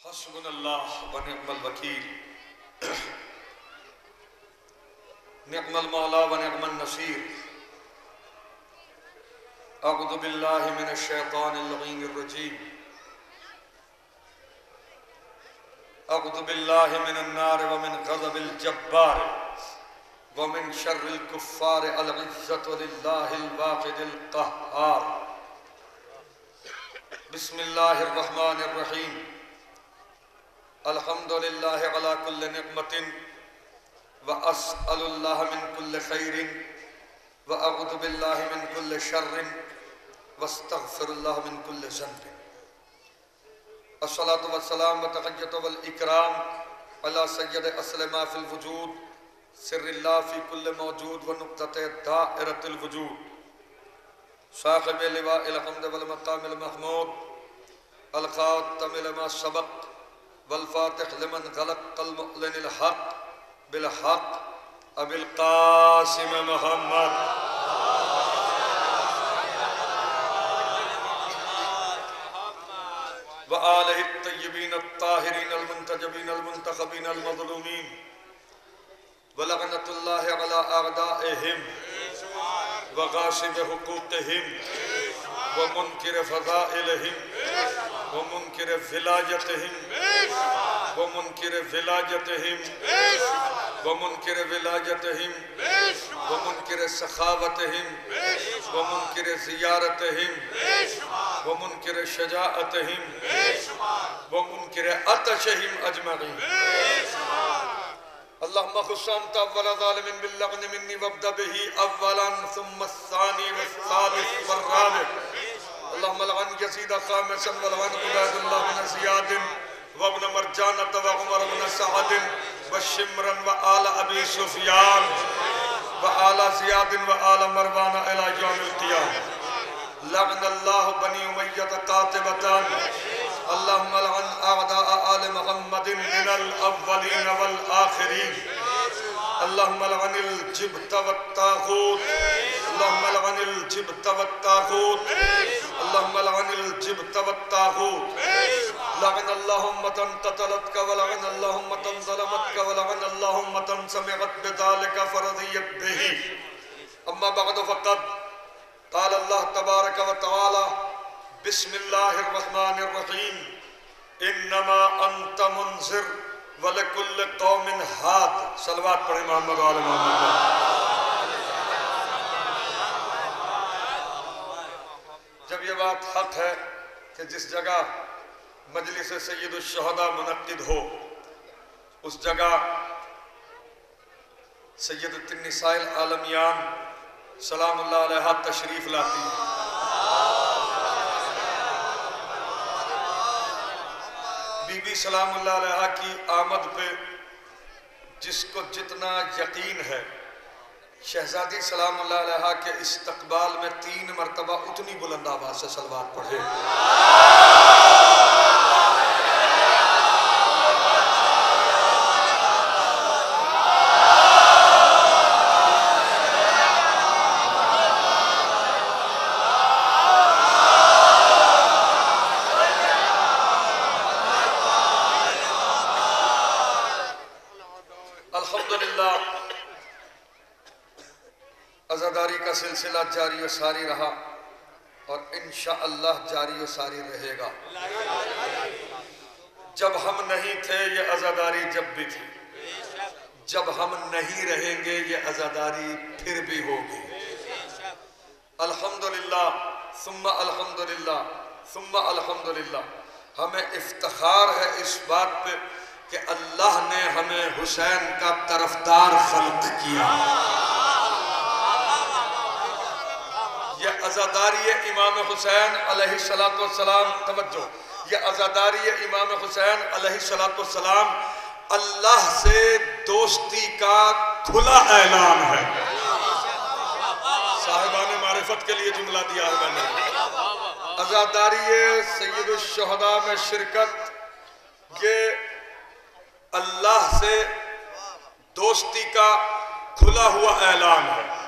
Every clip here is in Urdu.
حسبنا اللہ ونعم الوکیل نعم المولا ونعم النصیر اعوذ باللہ من الشیطان اللعین الرجیم اعوذ باللہ من النار ومن غضب الجبار ومن شر الکفار العزت للہ الواحد القہار بسم اللہ الرحمن الرحیم الحمدللہ علی کل نعمت واسأل اللہ من کل خیر واعوذ باللہ من کل شر واستغفر اللہ من کل ذنب الصلاة والسلام وتحیت والاکرام علی سید اصل ما فی الوجود سر اللہ فی کل موجود ونقطۃ دائرۃ الوجود صاحب لواء الحمد والمقام المحمود الخاتم لما سبق والفاتح لمن غلق المعلن الحق بالحق ابی القاسم محمد وآلہ الطیبین الطاہرین المنتجبین المنتخبین المظلومین ولعنت اللہ علی اعدائہم وغاصب حقوقہم ومنکر فضائلہم ومنکر ولایتہم ومنکر ولایتہم ومنکر ولایتہم ومنکر سخاوتہم ومنکر زیارتہم ومنکر شجاعتہم ومنکر عطشہم اجمعین اللہم خصانت اول ظالم باللغن منی وابدہ بہی اولا ثم الثانی والثالث والرابع اللہم لعن یزید خامسا ولعن عبید اللہ بن زیاد وابن مرجانت وعمر بن سعد وشمرا وآل ابی سفیان وآل زیاد وآل مروان الى یوم القیام لعن اللہ بنی امیت قاتبتان اللہم لعن اعداء آل محمد من الاولین والآخرین اللہم لعن الجبت والطاغوت اللہم لعن الجبت والطاغوت اللہم لعن الجبت والطاغوت لعن اللہم تن قتلتک ولعن اللہم تن ظلمتک ولعن اللہم تن سمعت بذالک فرضیت بہی اما بعد فقد قال اللہ تبارک و تعالی بسم اللہ الرحمن الرحیم انما انت منذر وَلَكُلِّ قَوْمٍ ہاد صلوات پڑھیں محمد و آل محمد جب یہ بات حق ہے کہ جس جگہ مجلس سید الشہداء منعقد ہو اس جگہ سیدۃ النساء العالمیان سلام اللہ علیہ تشریف لاتی ہیں بی بی سلام اللہ علیہ کی آمد پہ جس کو جتنا یقین ہے شہزادی سلام اللہ علیہ کے استقبال میں 3 مرتبہ اتنی بلند آواز سے صلوات پڑھے عزاداری کا سلسلہ جاری و ساری رہا اور انشاءاللہ جاری و ساری رہے گا جب ہم نہیں تھے یہ عزاداری جب بھی تھی جب ہم نہیں رہیں گے یہ عزاداری پھر بھی ہوگی الحمدللہ ثم الحمدللہ ثم الحمدللہ ہمیں افتخار ہے اس بات پہ کہ اللہ نے ہمیں حسین کا طرفدار خلق کیا یہ عزاداری امام حسین علیہ السلام توجہ یہ عزاداری امام حسین علیہ السلام اللہ سے دوستی کا کھلا اعلان ہے صاحبان معرفت کے لیے جملہ دیا ہے میں نے عزاداری سید الشہداء میں شرکت یہ اللہ سے دوستی کا کھلا ہوا اعلان ہے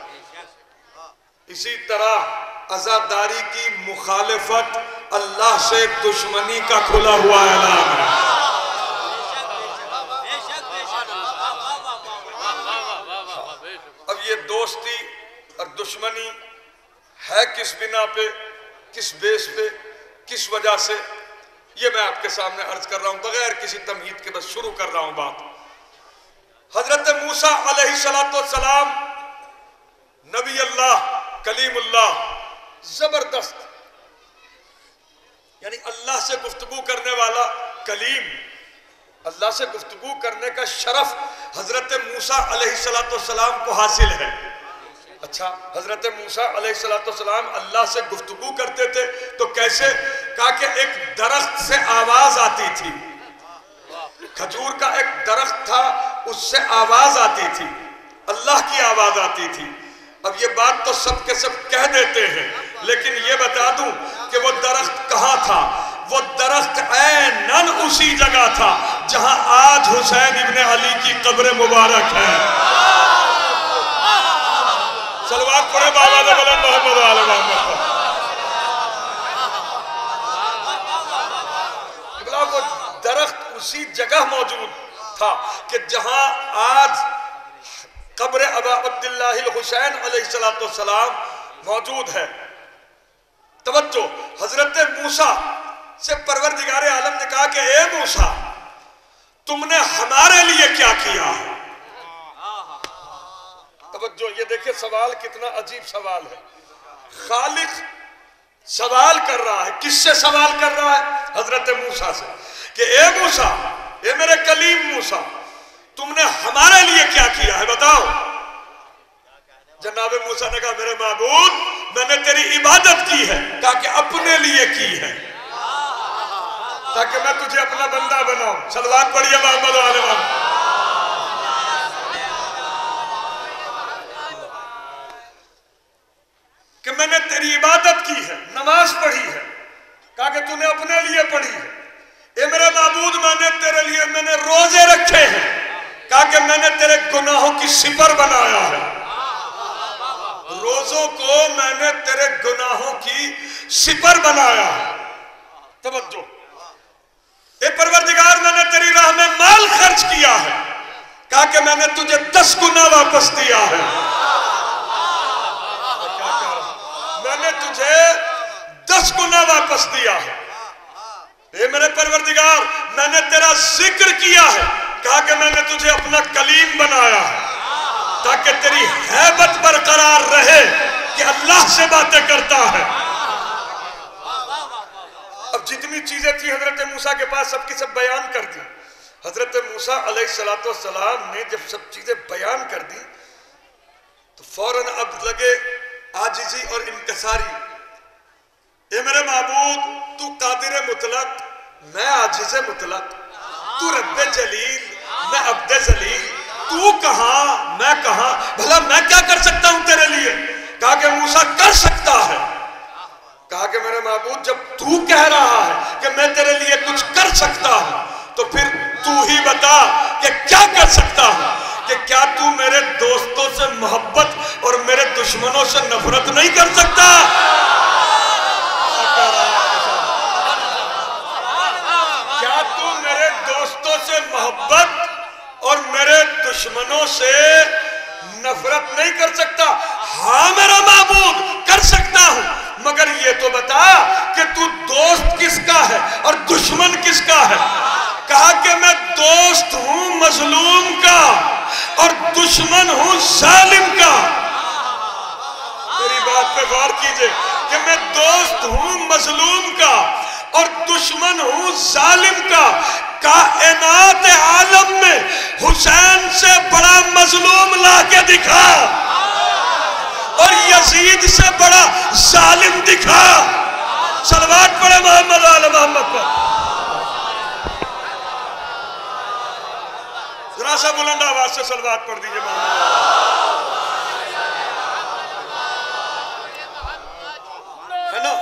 اسی طرح عزاداری کی مخالفت اللہ سے دشمنی کا کھلا ہوا اعلان ہے دشمنی ہے کس بنا پہ، کس بیس پہ، کس وجہ سے، یہ میں آپ کے سامنے عرض کر رہا ہوں بغیر کسی تمہید کے، بس شروع کر رہا ہوں بات۔ حضرت موسیٰ علیہ السلام نبی اللہ، کلیم اللہ، زبردست، یعنی اللہ سے گفتگو کرنے والا کلیم، اللہ سے گفتگو کرنے کا شرف حضرت موسیٰ علیہ السلام کو حاصل ہے۔ اچھا، حضرت موسیٰ علیہ السلام اللہ سے گفتگو کرتے تھے تو کیسے؟ کہا کہ ایک درخت سے آواز آتی تھی، کھجور کا ایک درخت تھا، اس سے آواز آتی تھی، اللہ کی آواز آتی تھی۔ اب یہ بات تو سب کے سب کہہ دیتے ہیں، لیکن یہ بتا دوں کہ وہ درخت کہاں تھا؟ وہ درخت عیناً اسی جگہ تھا جہاں آج حسین ابن علی کی قبر مبارک ہے۔ صلوات پڑھے بابا دے بلند محمد آل محمد۔ وہ درخت اسی جگہ موجود تھا کہ جہاں آج قبر ابا عبداللہ الحسین علیہ السلام موجود ہے۔ توجہ، حضرت موسیٰ سے پروردگار عالم نے کہا کہ اے موسیٰ، تم نے ہمارے لیے کیا کیا؟ توجہ، یہ دیکھیں سوال کتنا عجیب سوال ہے۔ خالق سوال کر رہا ہے، کس سے سوال کر رہا ہے؟ حضرت موسیٰ سے، کہ اے موسیٰ، اے میرے کلیم موسیٰ، تم نے ہمارے لیے کیا کیا ہے بتاؤ؟ جناب موسیٰ نے کہا میرے معبود، میں نے تیری عبادت کی ہے۔ کہا کہ اپنے لیے کی ہے تاکہ میں تجھے اپنا بندہ بناؤں۔ صلوات پڑھیے محمد آل محمد۔ کہ میں نے تیری عبادت کی ہے، نماز پڑھی ہے۔ کہا کہ تو نے اپنے لیے پڑھی ہے۔ اے میرے معبود، میں نے تیرے لیے میں نے روزے رکھے ہیں۔ کہا کہ میں نے تیرے گناہوں کی سپر بنایا ہے۔ روزوں کو میں نے تیرے گناہوں کی سپر بنایا ہے۔ توجہ، اے پروردگار، میں نے تیری راہ میں مال خرچ کیا ہے۔ کہا کہ میں نے تجھے 10 گنا واپس دیا ہے۔ میں نے تجھے 10 گنا واپس دیا ہے۔ اے میرے پروردگار، میں نے تیرا ذکر کیا ہے۔ کہا کہ میں نے تجھے اپنا کلیم بنایا ہے تاکہ تیری ہیبت برقرار رہے کہ اللہ سے باتیں کرتا ہے۔ اب جتنی چیزیں تھی حضرت موسیٰ کے پاس سب کی سب بیان کر دی۔ حضرت موسیٰ علیہ السلام نے جب سب چیزیں بیان کر دی تو فوراً اب لگے عاجزی اور انکساری۔ اے میرے معبود، تو قادر مطلق، میں عاجز مطلق، تو رب جلیل، میں عبد ذلیل، تو کہاں میں کہاں، بھلا میں کیا کر سکتا ہوں تیرے لیے؟ کہا کہ موسیٰ کر سکتا ہے۔ کہا کہ میرے معبود، جب تو کہہ رہا ہے کہ میں تیرے لیے کچھ کر سکتا ہوں تو پھر تو ہی بتا کہ کیا کر سکتا ہوں؟ کہ کیا تو میرے دوستوں سے محبت اور میرے دشمنوں سے نفرت نہیں کر سکتا؟ کیا تو میرے دوستوں سے محبت اور میرے دشمنوں سے نفرت نہیں کر سکتا؟ ہاں میرا معبود، کر سکتا ہوں، مگر یہ تو بتا کہ تو دوست کس کا ہے اور دشمن کس کا ہے؟ کہا کہ میں دوست ہوں مظلوم کا اور دشمن ہوں ظالم کا۔ میری بات پہ غور کیجئے کہ میں دوست ہوں مظلوم کا اور دشمن ہوں ظالم کا۔ کائنات عالم میں حسین سے بڑا مظلوم لا کے دکھا اور یزید سے بڑا ظالم دکھا۔ صلوات پڑھے محمد آل محمد پر۔ ذرا سا بلند آواز سے صلوات پڑھ دیجئے محمد، ہے نا؟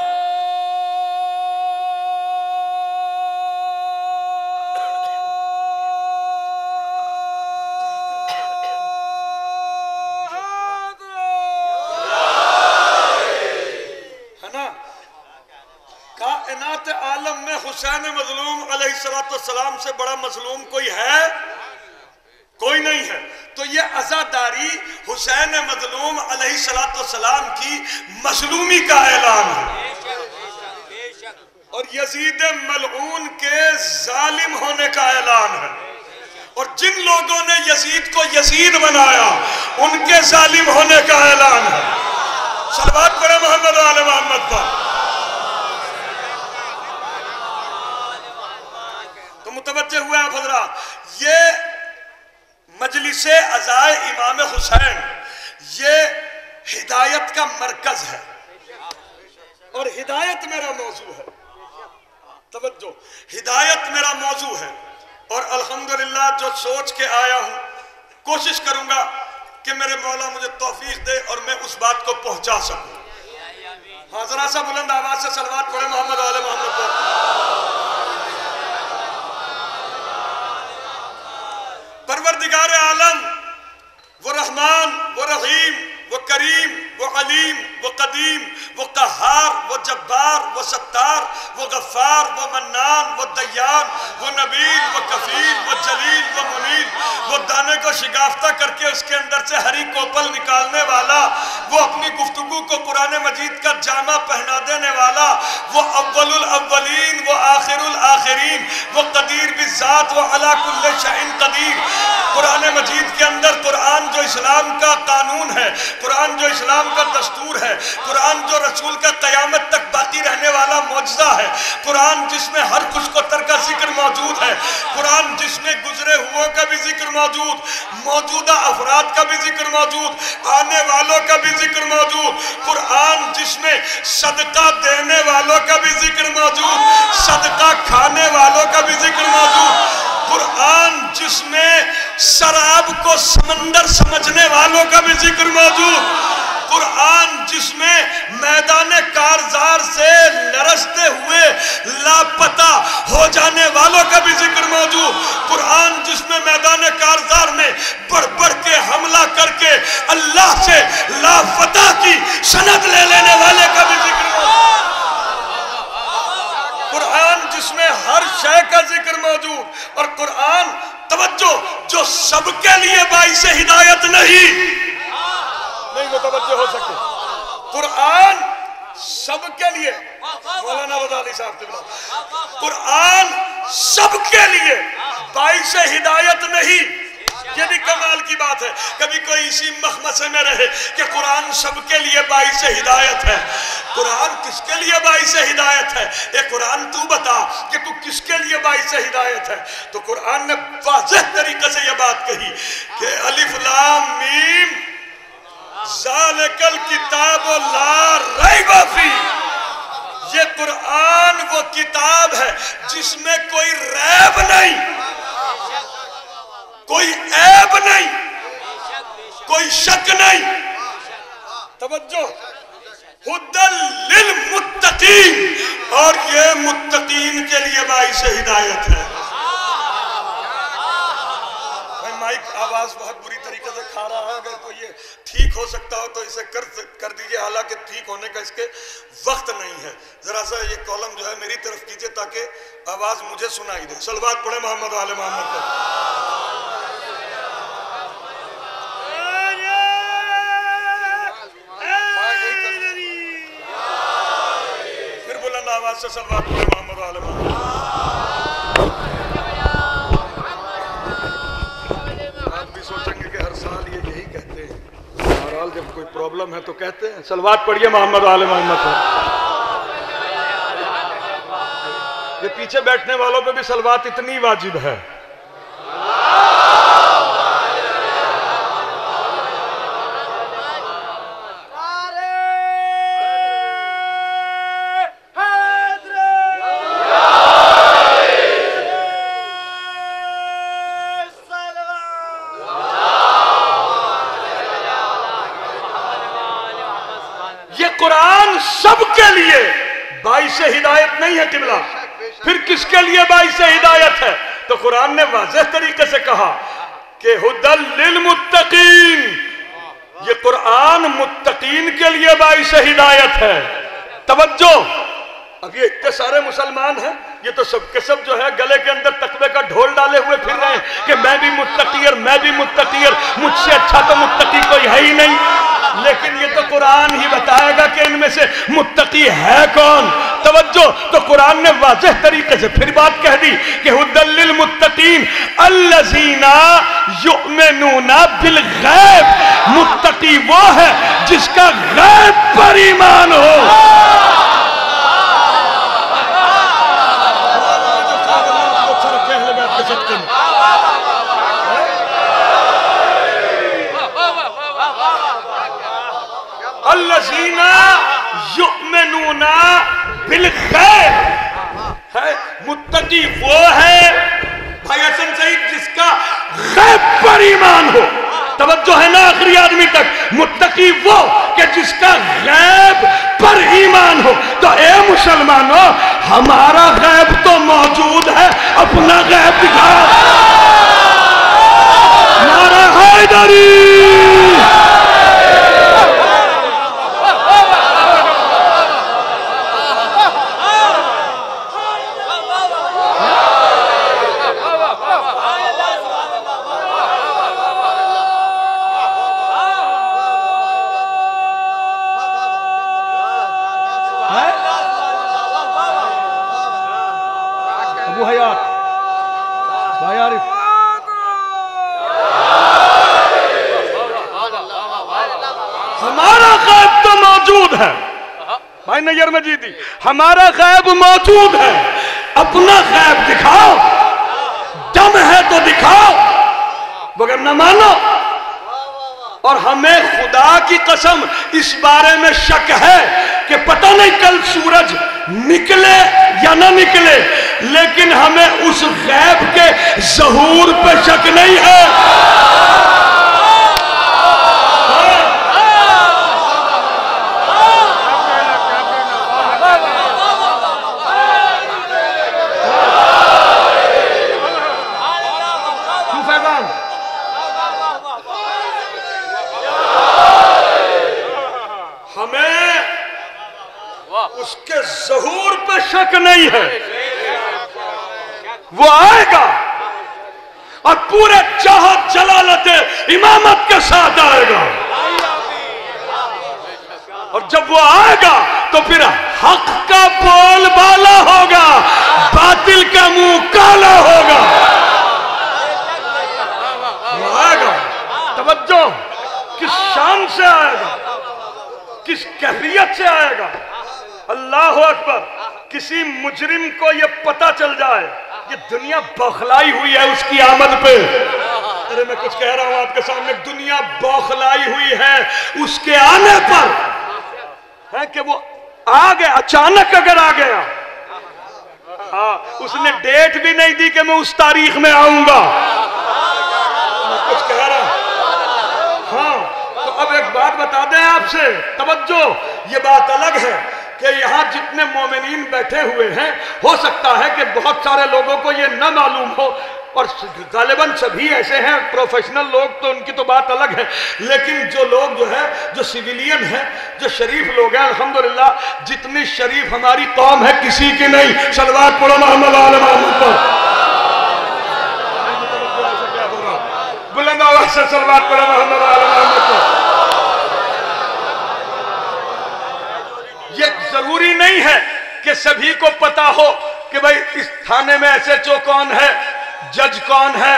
کائنات عالم میں حسین مظلوم علیہ السلام سے بڑا مظلوم کوئی ہے؟ کوئی نہیں ہے. تو یہ عزاداری حسین مظلوم علیہ السلام کی مظلومی کا اعلان ہے اور یزید ملعون کے ظالم ہونے کا اعلان ہے. اور جن لوگوں نے یزید کو یزید بنایا ان کے ظالم ہونے کا اعلان ہے. صلوات پڑھیں محمد و آل محمد پر. تو متوجہ ہوئے آپ حضرات، یہ مجلس عزائے امام حسین یہ ہدایت کا مرکز ہے اور ہدایت میرا موضوع ہے. توجہ، ہدایت میرا موضوع ہے اور الحمدللہ جو سوچ کے آیا ہوں کوشش کروں گا کہ میرے مولا مجھے توفیق دے اور میں اس بات کو پہنچا سکوں. ہاں ذرا سا بلند آواز سے صلوات پڑھیں محمد و آل محمد پر. پروردگار عالم وہ رحمان، وہ رحیم، وہ کریم، وہ علیم، وہ قدیم، وہ قہار، وہ جبار، وہ ستار، وہ غفار، وہ منان، وہ دیان، وہ نبیل، وہ کفیل، وہ جلیل، وہ منیل، وہ دانے کو شگافتہ کر کے اس کے اندر سے ہری کوپل نکالنے والا، وہ اپنی گفتگو کو قرآن مجید کا جامع پہنا دینے والا، وہ اول الاولین، وہ آخر الآخرین، وہ قدیر بالذات، وہ علی کل شیء قدیر. قرآن مجید کے اندر قرآن جو اسلام کا قانون ہے، قرآن جو اسلام کا دستور ہے، قرآن جو رسول کا قیامت تک باقی رہنے والا معجزہ ہے، قرآن جس میں ہر کچھ کو تر کا ذکر موجود ہے، قرآن جس میں گزرے ہوئے کا بھی ذکر موجود، موجودہ افراد کا بھی ذکر موجود، آنے والوں کا بھی ذکر موجود، قرآن جس میں صدقہ دینے والوں کا بھی ذکر موجود، صدقہ کھانے والوں کا بھی ذکر موجود، قرآن جس میں شراب کو سمندر سمجھنے والوں کا بھی ذکر موجود، قرآن جس میں میدان کارزار سے لرزتے ہوئے لاپتہ ہو جانے والوں کا بھی ذکر موجود، قرآن جس میں میدان کارزار میں بڑھ بڑھ کے حملہ کر کے اللہ سے لاپتہ کی سند لے لینے والے کا بھی ذکر موجود، قرآن جس میں ہر شے کا ذکر موجود، اور قرآن توجہ جو سب کے لیے باعث ہدایت نہیں متوجہ ہو سکتے، قرآن سب کے لیے، مولانا رضا علی صاحب قبلہ، قرآن سب کے لیے باعث ہدایت نہیں. یہ بھی کمال کی بات ہے. کبھی کوئی اسی مخمصے میں رہے کہ قرآن سب کے لیے باعث ہدایت ہے. قرآن کس کے لیے باعث ہدایت ہے؟ اے قرآن تو بتا کہ تو کس کے لیے باعث ہدایت ہے. تو قرآن نے واضح طریقے سے یہ بات کہی کہ الف لام میم ذالک الکتاب لا ریب فیہ، یہ قرآن وہ کتاب ہے جس میں کوئی ریب نہیں، کوئی عیب نہیں، کوئی شک نہیں. توجہ، ہدی للمتقین، اور یہ متقین کے لیے باعث ہدایت ہے. میں مائک آواز بہت بری طریقے سے کھا رہا ہے، اگر کوئی یہ ٹھیک ہو سکتا ہو تو اسے کر دیجئے، حالانکہ ٹھیک ہونے کا اس کے وقت نہیں ہے. ذرا سا یہ کالم جو ہے میری طرف کیجئے تاکہ آواز مجھے سنائی دے. صلوات پڑھیں محمد و آل محمد پر. آواز سے صلوات پڑھیں محمد و آل محمد. آپ بھی سوچیں گے کہ ہر سال یہ یہی کہتے ہیں، بہرحال جب کوئی پرابلم ہے تو کہتے ہیں. صلوات پڑھیے محمد و آل محمد پر. یہ پیچھے بیٹھنے والوں پہ بھی صلوات اتنی واجب ہے. سب کے لیے باعث ہدایت نہیں ہے قبلہ. پھر کس کے لیے باعث ہدایت ہے؟ تو قرآن نے واضح طریقے سے کہا کہ ہدی للمتقین، یہ قرآن متقین کے لیے باعث ہدایت ہے. توجہ، اب یہ اتنے سارے مسلمان ہیں، یہ تو سب کے سب جو ہے گلے کے اندر تقوی کا ڈھول ڈالے ہوئے پھر رہے ہیں کہ میں بھی متقی اور میں بھی متقی اور مجھ سے اچھا تو متقی کوئی ہے ہی نہیں. لیکن یہ تو قرآن ہی بتائے گا کہ ان میں سے متقی ہے کون. توجہ, تو قرآن نے واضح طریقے سے پھر بات کہہ دی کہ ھدی للمتقین الذین یؤمنون بالغیب. متقی وہ ہے جس کا غیب پر ایمان ہو. الذین یؤمنون بالغیب. متقی وہ ہے بھائی حسن سعید جس کا غیب پر ایمان ہو. توجہ ہے نا آخری آدمی تک. متقی وہ کہ جس کا غیب پر ایمان ہو. تو اے مسلمانوں, ہمارا غیب تو موجود ہے, اپنا غیب دکھاؤ. نعرہ حیدری. ہمارا غیب تو موجود ہے بھائی نیر مجیدی, ہمارا غیب موجود ہے, اپنا غیب دکھاؤ. دم ہے تو دکھاؤ, مگر نہ مانو. اور ہمیں خدا کی قسم اس بارے میں شک ہے کہ پتہ نہیں کل سورج نکلے یا نہ نکلے, لیکن ہمیں اس غیب کے ظہور پہ شک نہیں ہے. اس کے ظہور پہ شک نہیں ہے. وہ آئے گا اور پورے جہاد جلالت امامت کے ساتھ آئے گا. اور جب وہ آئے گا تو پھر حق کا بول بالا ہوگا, باطل کا منہ کالا ہوگا. وہ آئے گا, توجہ, کس شان سے آئے گا, کس کیفیت سے آئے گا. اللہ اکبر. کسی مجرم کو یہ پتہ چل جائے کہ دنیا بوخلائی ہوئی ہے اس کی آمد پہ. ارے میں کچھ کہہ رہا ہوں آپ کے سامنے, دنیا بوخلائی ہوئی ہے اس کے آنے پر, ہے کہ وہ آ گیا اچانک. اگر آ گیا, ہاں, اس نے ڈیٹ بھی نہیں دی کہ میں اس تاریخ میں آؤں گا. میں کچھ کہہ رہا ہوں. ہاں, تو اب ایک بات بتا دیں آپ سے, توجہ, یہ بات الگ ہے کہ یہاں جتنے مومنین بیٹھے ہوئے ہیں, ہو سکتا ہے کہ بہت سارے لوگوں کو یہ نہ معلوم ہو, اور غالباً سبھی ایسے ہیں پروفیشنل لوگ, تو ان کی تو بات الگ ہے. لیکن جو لوگ جو ہے, جو سویلین ہیں, جو شریف لوگ ہیں, الحمدللہ جتنی شریف ہماری قوم ہے کسی کی نہیں. صلوات پڑھو محمد آل محمد پر. بلند آواز سے صلوات پڑھو محمد آل محمد پر. یہ ضروری نہیں ہے کہ سبھی کو پتا ہو کہ بھئی اس تھانے میں ایس ایچ او کون ہے, جج کون ہے,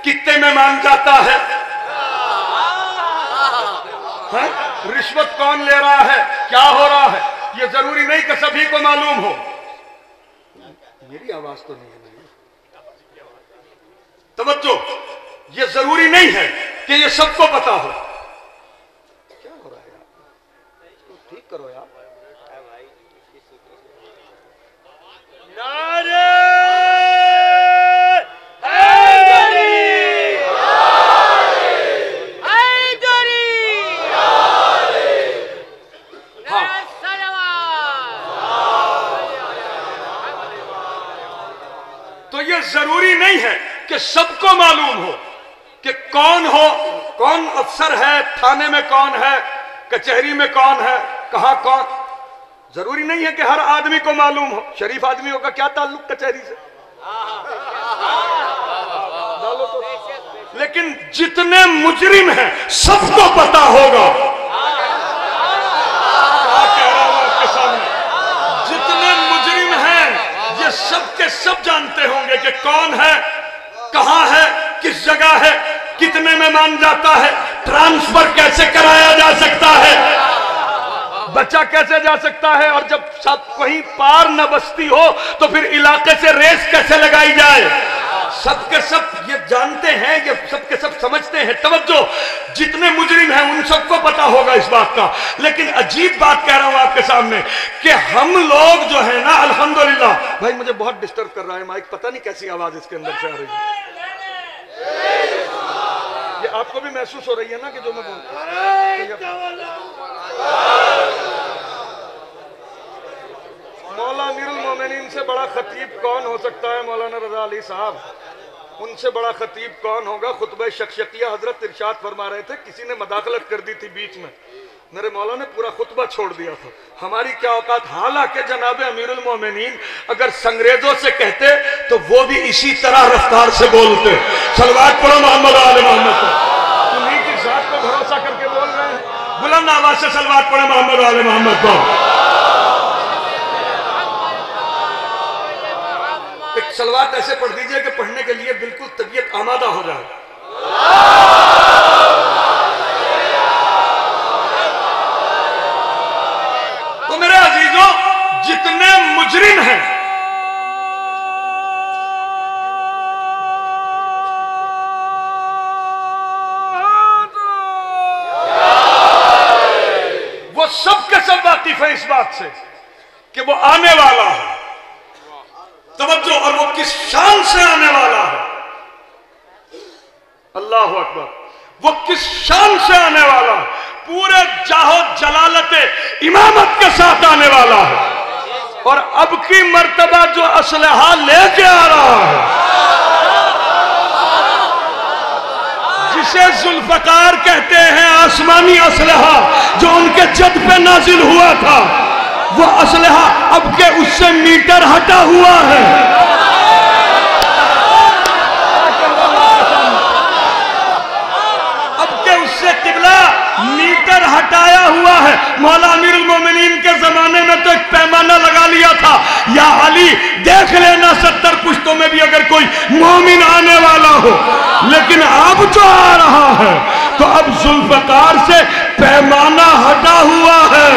کتے میں مان جاتا ہے, رشوت کون لے رہا ہے, کیا ہو رہا ہے. یہ ضروری نہیں کہ سبھی کو معلوم ہو. میری آواز تو نہیں ہے. توجہ, یہ ضروری نہیں ہے کہ یہ سب کو پتا ہو. کیا ہو رہا ہے یار, ٹھیک کرو یار. نعرہ حیدری, حیدری, تو یہ ضروری نہیں ہے کہ سب کو معلوم ہو کہ کون ہو, کون افسر ہے, تھانے میں کون ہے, کچہری میں کون ہے, کہاں کون. ضروری نہیں ہے کہ ہر آدمی کو معلوم ہو. شریف آدمیوں کا کیا تعلق کچہری سے؟ لیکن جتنے مجرم ہیں سب کو پتا ہوگا. کیا کہہ رہا ہوں آپ کے سامنے؟ جتنے مجرم ہیں یہ سب کے سب جانتے ہوں گے کہ کون ہے، کہاں ہے، کس جگہ ہے، کتنے میں مان جاتا ہے، ٹرانسفر کیسے کرایا جا سکتا ہے، بچہ کیسے جا سکتا ہے، اور جب سب کہیں پار نہ بستی ہو تو پھر علاقے سے ریس کیسے لگائی جائے. سب کے سب یہ جانتے ہیں، یہ سب کے سب سمجھتے ہیں. توجہ، جتنے مجرم ہیں ان سب کو پتا ہوگا اس بات کا. لیکن عجیب بات کہہ رہا ہوں آپ کے سامنے کہ ہم لوگ جو ہیں نا، الحمدللہ. بھائی مجھے بہت ڈسٹرب کر رہا ہے مائک، پتہ نہیں کیسی آواز اس کے اندر سے آ رہی ہے. یہ آپ کو بھی محسوس ہو رہی ہے نا کہ جو میں بول رہا ہوں. مولا امیر المومنین سے بڑا خطیب کون ہو سکتا ہے؟ مولانا رضا علی صاحب. ان سے بڑا خطیب کون ہوگا؟ خطبہ شقشقیہ حضرت ارشاد فرما رہے تھے، کسی نے مداخلت کر دی تھی بیچ میں، میرے مولا نے پورا خطبہ چھوڑ دیا تھا. ہماری کیا اوقات. حالانکہ جناب امیر المومنین اگر سنگریزوں سے کہتے تو وہ بھی اسی طرح رفتار سے بولتے. صلوات پڑھو محمد آل محمد پر. انہیں کی ذات کو بھروسہ کر کے بول رہے ہیں. بلند آواز سے صلوات پڑھو محمد آل محمد پر. ایک صلوات ایسے پڑھ دیجئے کہ پڑھنے کے لیے بالکل طبیعت آمادہ ہو جائے. تو میرے عزیزوں، جتنے مجرم ہیں وہ سب کے سب واقف ہیں اس بات سے کہ وہ آنے والا ہے. توجہ، اور وہ کس شان سے آنے والا ہے. اللہ اکبر. وہ کس شان سے آنے والا ہے؟ پورے جاہو جلالت امامت کے ساتھ آنے والا ہے. اور اب کی مرتبہ جو اسلحہ لے کے آ رہا ہے، جسے ذوالفقار کہتے ہیں، آسمانی اسلحہ جو ان کے جد پہ نازل ہوا تھا، وہ اسلحہ اب کے اس سے میٹر ہٹا ہوا ہے. اب کے اس سے قبلہ میٹر ہٹایا ہوا ہے. مولا امیر المومنین کے زمانے میں تو ایک پیمانہ لگا لیا تھا، یا علی دیکھ لینا 70 پشتوں میں بھی اگر کوئی مومن آنے والا ہو. لیکن اب جو آ رہا ہے تو اب ذوالفقار سے پیمانہ ہٹا ہوا ہے.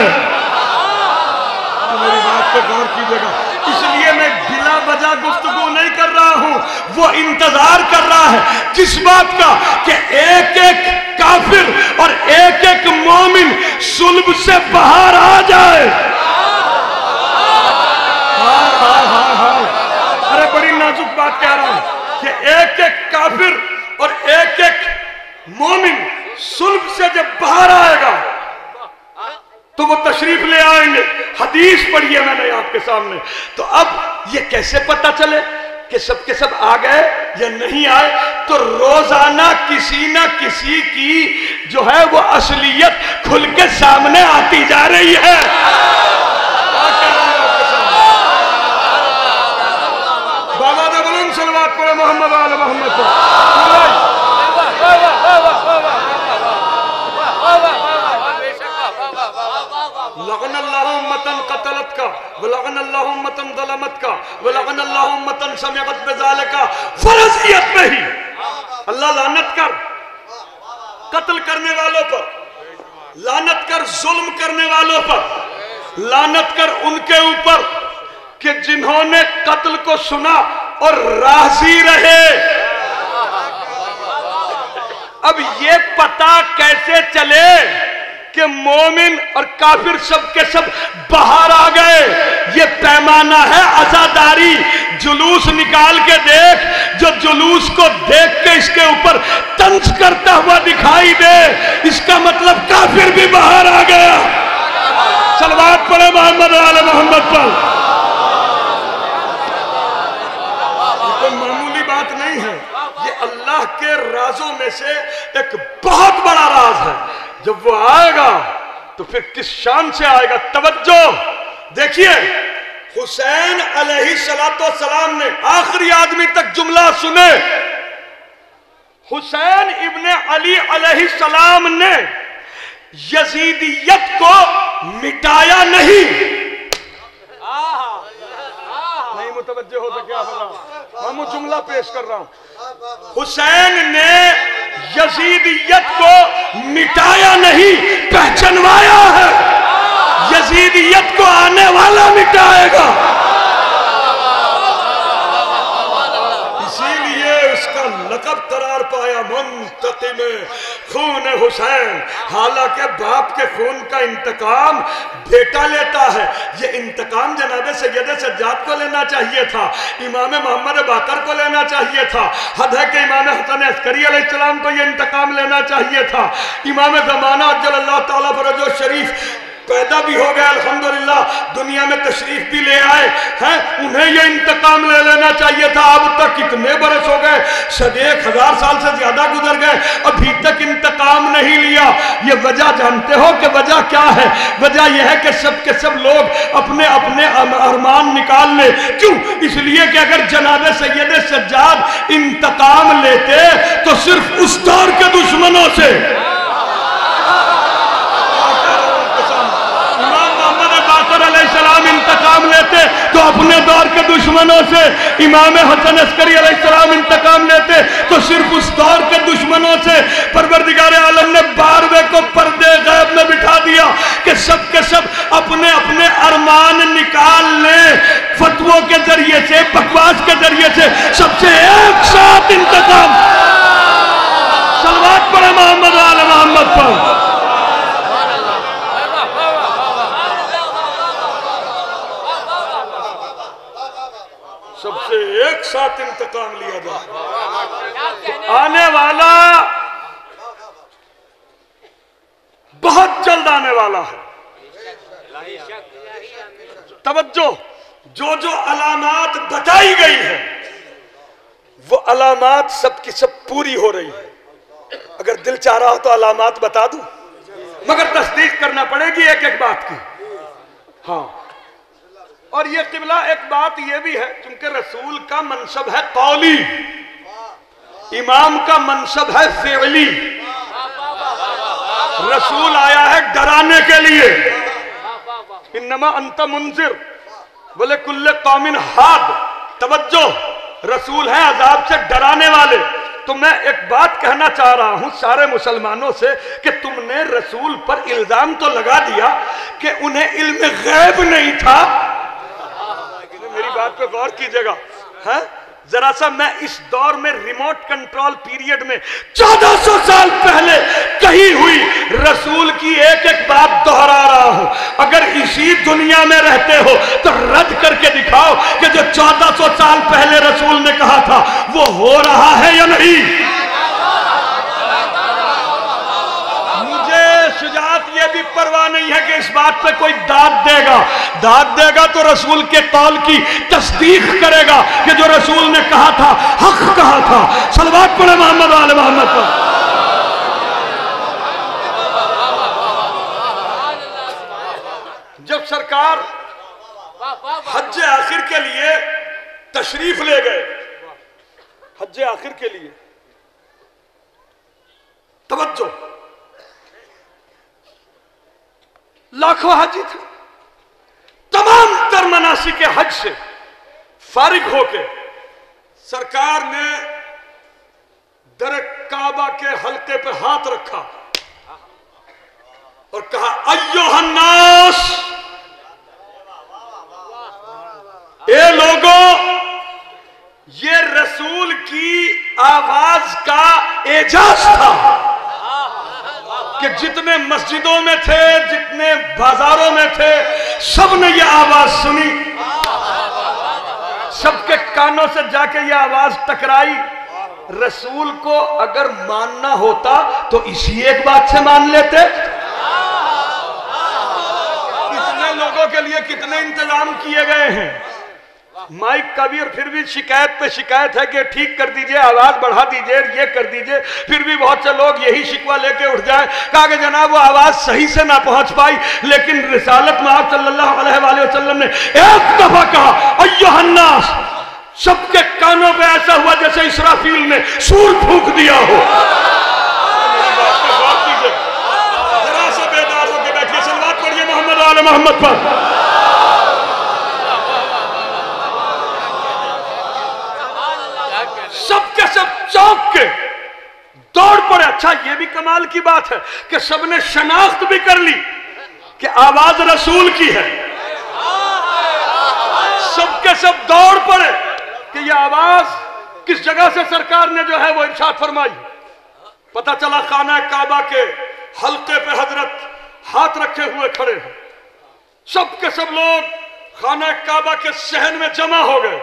میری بات پہ غور کیجئے گا. اس لیے میں بلا وجہ گفتگو نہیں کر رہا ہوں. وہ انتظار کر رہا ہے کس بات کا؟ کہ ایک ایک کافر اور ایک ایک مومن صلب سے باہر آ جائے. ارے بڑی نازک بات کہہ رہا ہوں کہ ایک ایک کافر اور ایک ایک مومن صلب سے جب باہر آئے گا تو وہ تشریف لے آئیں گے. حدیث پڑھیے میں نے آپ کے سامنے. تو اب یہ کیسے پتا چلے کہ سب کے سب آ گئے یا نہیں آئے؟ تو روزانہ کسی نہ کسی کی جو ہے وہ اصلیت کھل کے سامنے آتی جا رہی ہے. بابا دے بلند صلوات پڑھے محمد آل محمد پر. لغن اللہ امتن قتلت کا، ولغن اللہ امتن ظلمت کا، ولغن اللہ امتن سمعت بذالکا. فرضیت میں ہی اللہ لعنت کر قتل کرنے والوں پر، لعنت کر ظلم کرنے والوں پر، لعنت کر ان کے اوپر کہ جنہوں نے قتل کو سنا اور راضی رہے. اب یہ پتہ کیسے چلے کہ مومن اور کافر سب کے سب باہر آ گئے؟ یہ پیمانہ ہے عزاداری. جلوس نکال کے دیکھ، جو جلوس کو دیکھ کے اس کے اوپر طنز کرتا ہوا دکھائی دے، اس کا مطلب کافر بھی باہر آ گیا. صلوات پڑھے محمد آل محمد پر. یہ کوئی معمولی بات نہیں ہے، یہ اللہ کے رازوں میں سے ایک بہت بڑا راز ہے. جب وہ آئے گا تو پھر کس شان سے آئے گا؟ توجہ دیکھیے، حسین علیہ السلام نے آخری آدمی تک جملہ سنے. حسین ابن علی علیہ السلام نے یزیدیت کو مٹایا نہیں متوجہ ہو سکیا میں جملہ پیش کر رہا ہوں. حسین نے یزیدیت کو مٹایا نہیں پہچنوایا ہے. یزیدیت کو آنے والا مٹائے گا. اسی لیے اس کا لقب قرار پایا منتقم خون حسین. حالانکہ باپ کے خون کا انتقام بیٹا لیتا ہے. یہ انتقام جناب سید سجاد کو لینا چاہیے تھا, امام محمد باقر کو لینا چاہیے تھا, حد ہے کہ امام حسن عسکری علیہ السلام کو یہ انتقام لینا چاہیے تھا. امام زمانہ عجل اللہ تعالیٰ فرجہ شریف پیدا بھی ہو گئے الحمدللہ, دنیا میں تشریف بھی لے آئے ہیں, انہیں یہ انتقام لے لینا چاہیے تھا. اب تک کتنے برس ہو گئے, 1000 سال سے زیادہ گزر گئے, ابھی تک انتقام نہیں لیا. یہ وجہ جانتے ہو کہ وجہ کیا ہے؟ وجہ یہ ہے کہ سب کے سب لوگ اپنے اپنے ارمان نکال لے. کیوں؟ اس لیے کہ اگر جناب سید سجاد انتقام لیتے تو صرف اس دور کے دشمنوں سے, علیہ السلام انتقام لیتے تو اپنے دور کے دشمنوں سے, امام حسن عسکری علیہ السلام انتقام لیتے تو صرف اس دور کے دشمنوں سے. پروردگار عالم نے 12ویں کو پردے غیب میں بٹھا دیا کہ سب کے سب اپنے اپنے ارمان نکال لیں, فتووں کے ذریعے سے, بکواس کے ذریعے سے, سب سے ایک ساتھ انتقام. صلوات پڑھیں محمد و آل محمد پر. سب سے ایک ساتھ انتقام لیا جائے. تو آنے والا بہت جلد آنے والا ہے. توجہ, جو علامات بتائی گئی ہے وہ علامات سب کی سب پوری ہو رہی ہے. اگر دل چاہ رہا ہو تو علامات بتا دوں, مگر تصدیق کرنا پڑے گی ایک ایک بات کی. ہاں, اور یہ قبلہ ایک بات یہ بھی ہے, چونکہ رسول کا منصب ہے قولی, امام کا منصب ہے فعلی. رسول آیا ہے ڈرانے کے لیے, انما انت منذر ولکل قوم حاد. توجہ, رسول ہیں عذاب سے ڈرانے والے. تو میں ایک بات کہنا چاہ رہا ہوں سارے مسلمانوں سے کہ تم نے رسول پر الزام تو لگا دیا کہ انہیں علم غیب نہیں تھا. میری بات پہ غور کیجئے گا. ذرا سا میں اس دور میں ریموٹ کنٹرول پیریڈ میں 1400 سال پہلے کہی ہوئی رسول کی ایک ایک بات دہرا رہا ہوں. اگر اسی دنیا میں رہتے ہو تو رد کر کے دکھاؤ کہ جو 1400 سال پہلے رسول نے کہا تھا وہ ہو رہا ہے یا نہیں. شجاعت یہ بھی پرواہ نہیں ہے کہ اس بات پہ کوئی داد دے گا تو رسول کے قول کی تصدیق کرے گا کہ جو رسول نے کہا تھا حق کہا تھا. صلوات پڑھیں محمد و آل محمد پر. جب سرکار حج آخر کے لیے تشریف لے گئے, حج آخر کے لیے, توجہ, لاکھوں حاجی تھے, تمام تر مناسک حج سے فارغ ہو کے سرکار نے در کعبہ کے حلقے پہ ہاتھ رکھا اور کہا ایھا الناس, اے لوگوں, یہ رسول کی آواز کا اعجاز تھا کہ جتنے مسجدوں میں تھے, جتنے بازاروں میں تھے, سب نے یہ آواز سنی, سب کے کانوں سے جا کے یہ آواز ٹکرائی. رسول کو اگر ماننا ہوتا تو اسی ایک بات سے مان لیتے. اتنے لوگوں کے لیے کتنے انتظام کیے گئے ہیں. مائک کا بھی, اور پھر بھی شکایت پہ شکایت ہے کہ ٹھیک کر دیجئے, آواز بڑھا دیجئے, یہ کر دیجئے. پھر بھی بہت سے لوگ یہی شکوہ لے کے اٹھ جائیں, کہا کہ جناب وہ آواز صحیح سے نہ پہنچ پائی. لیکن رسالت میں آپ صلی اللہ علیہ وآلہ وسلم نے ایک دفعہ کہا ایھا الناس, سب کے کانوں پہ ایسا ہوا جیسے اسرافیل نے سور پھونک دیا ہو. میری بات پہ غور کیجئے، ذرا سے بیدار ہو کے بیٹھیے. صلوات پڑھیے محمد آل محمد پر. سب کے سب چونک کے دوڑ پڑے. اچھا یہ بھی کمال کی بات ہے کہ سب نے شناخت بھی کر لی کہ آواز رسول کی ہے. سب کے سب دوڑ پڑے کہ یہ آواز کس جگہ سے سرکار نے جو ہے وہ ارشاد فرمائی. پتہ چلا خانہ کعبہ کے حلقے پہ حضرت ہاتھ رکھے ہوئے کھڑے ہیں. سب کے سب لوگ خانہ کعبہ کے صحن میں جمع ہو گئے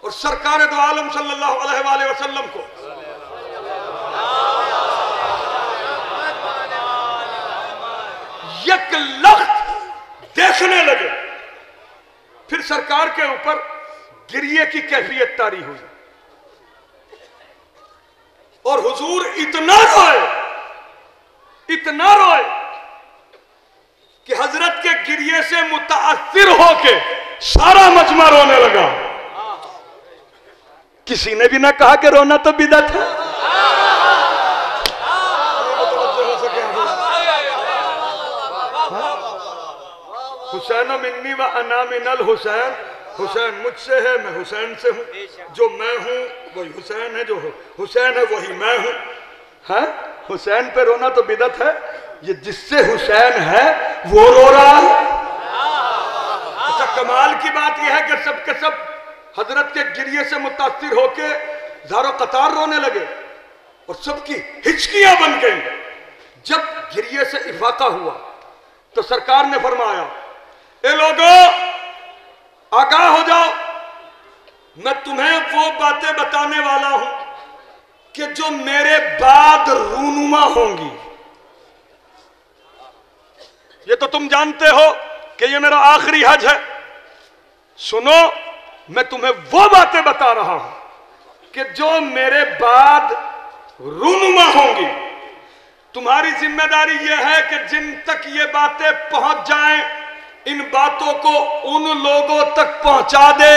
اور سرکار دو عالم صلی اللہ علیہ وآلہ وسلم کو یک لخت دیکھنے لگے. پھر سرکار کے اوپر گریے کی کیفیت طاری ہوئی اور حضور اتنا روئے کہ حضرت کے گریے سے متاثر ہو کے سارا مجمع رونے لگا. کسی نے بھی نہ کہا کہ رونا تو بدعت ہے. حسین منی و انا من الحسین. حسین مجھ سے ہے، میں حسین سے ہوں. جو میں ہوں وہی حسین ہے، جو حسین ہے وہی میں ہوں. ہاں حسین پہ رونا تو بدعت ہے. یہ جس سے حسین ہے وہ رو رہا ہے. اچھا کمال کی بات یہ ہے کہ سب کے سب حضرت کے گریے سے متاثر ہو کے زار و قطار رونے لگے اور سب کی ہچکیاں بن گئیں. جب گریے سے افاقہ ہوا تو سرکار نے فرمایا اے لوگو آگاہ ہو جاؤ، میں تمہیں وہ باتیں بتانے والا ہوں کہ جو میرے بعد رونما ہوں گی. یہ تو تم جانتے ہو کہ یہ میرا آخری حج ہے. سنو میں تمہیں وہ باتیں بتا رہا ہوں کہ جو میرے بعد رونما ہوں گی. تمہاری ذمہ داری یہ ہے کہ جن تک یہ باتیں پہنچ جائیں ان باتوں کو ان لوگوں تک پہنچا دے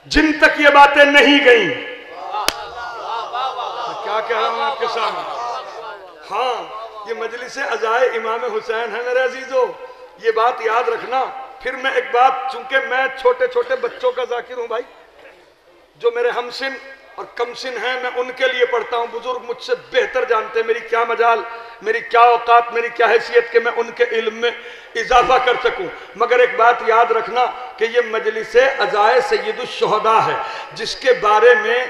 جن تک یہ باتیں نہیں گئیں. کیا کہہ رہا ہوں آپ کے سامنے؟ ہاں یہ مجلس عزائے امام حسین ہے میرے عزیزو، یہ بات یاد رکھنا. پھر میں ایک بات، چونکہ میں چھوٹے چھوٹے بچوں کا ذاکر ہوں بھائی، جو میرے ہمسن اور کم سن ہیں میں ان کے لیے پڑھتا ہوں. بزرگ مجھ سے بہتر جانتے ہیں میری کیا مجال، میری کیا اوقات، میری کیا حیثیت کہ میں ان کے علم میں اضافہ کر سکوں. مگر ایک بات یاد رکھنا کہ یہ مجلس عزائے سید الشہداء ہے جس کے بارے میں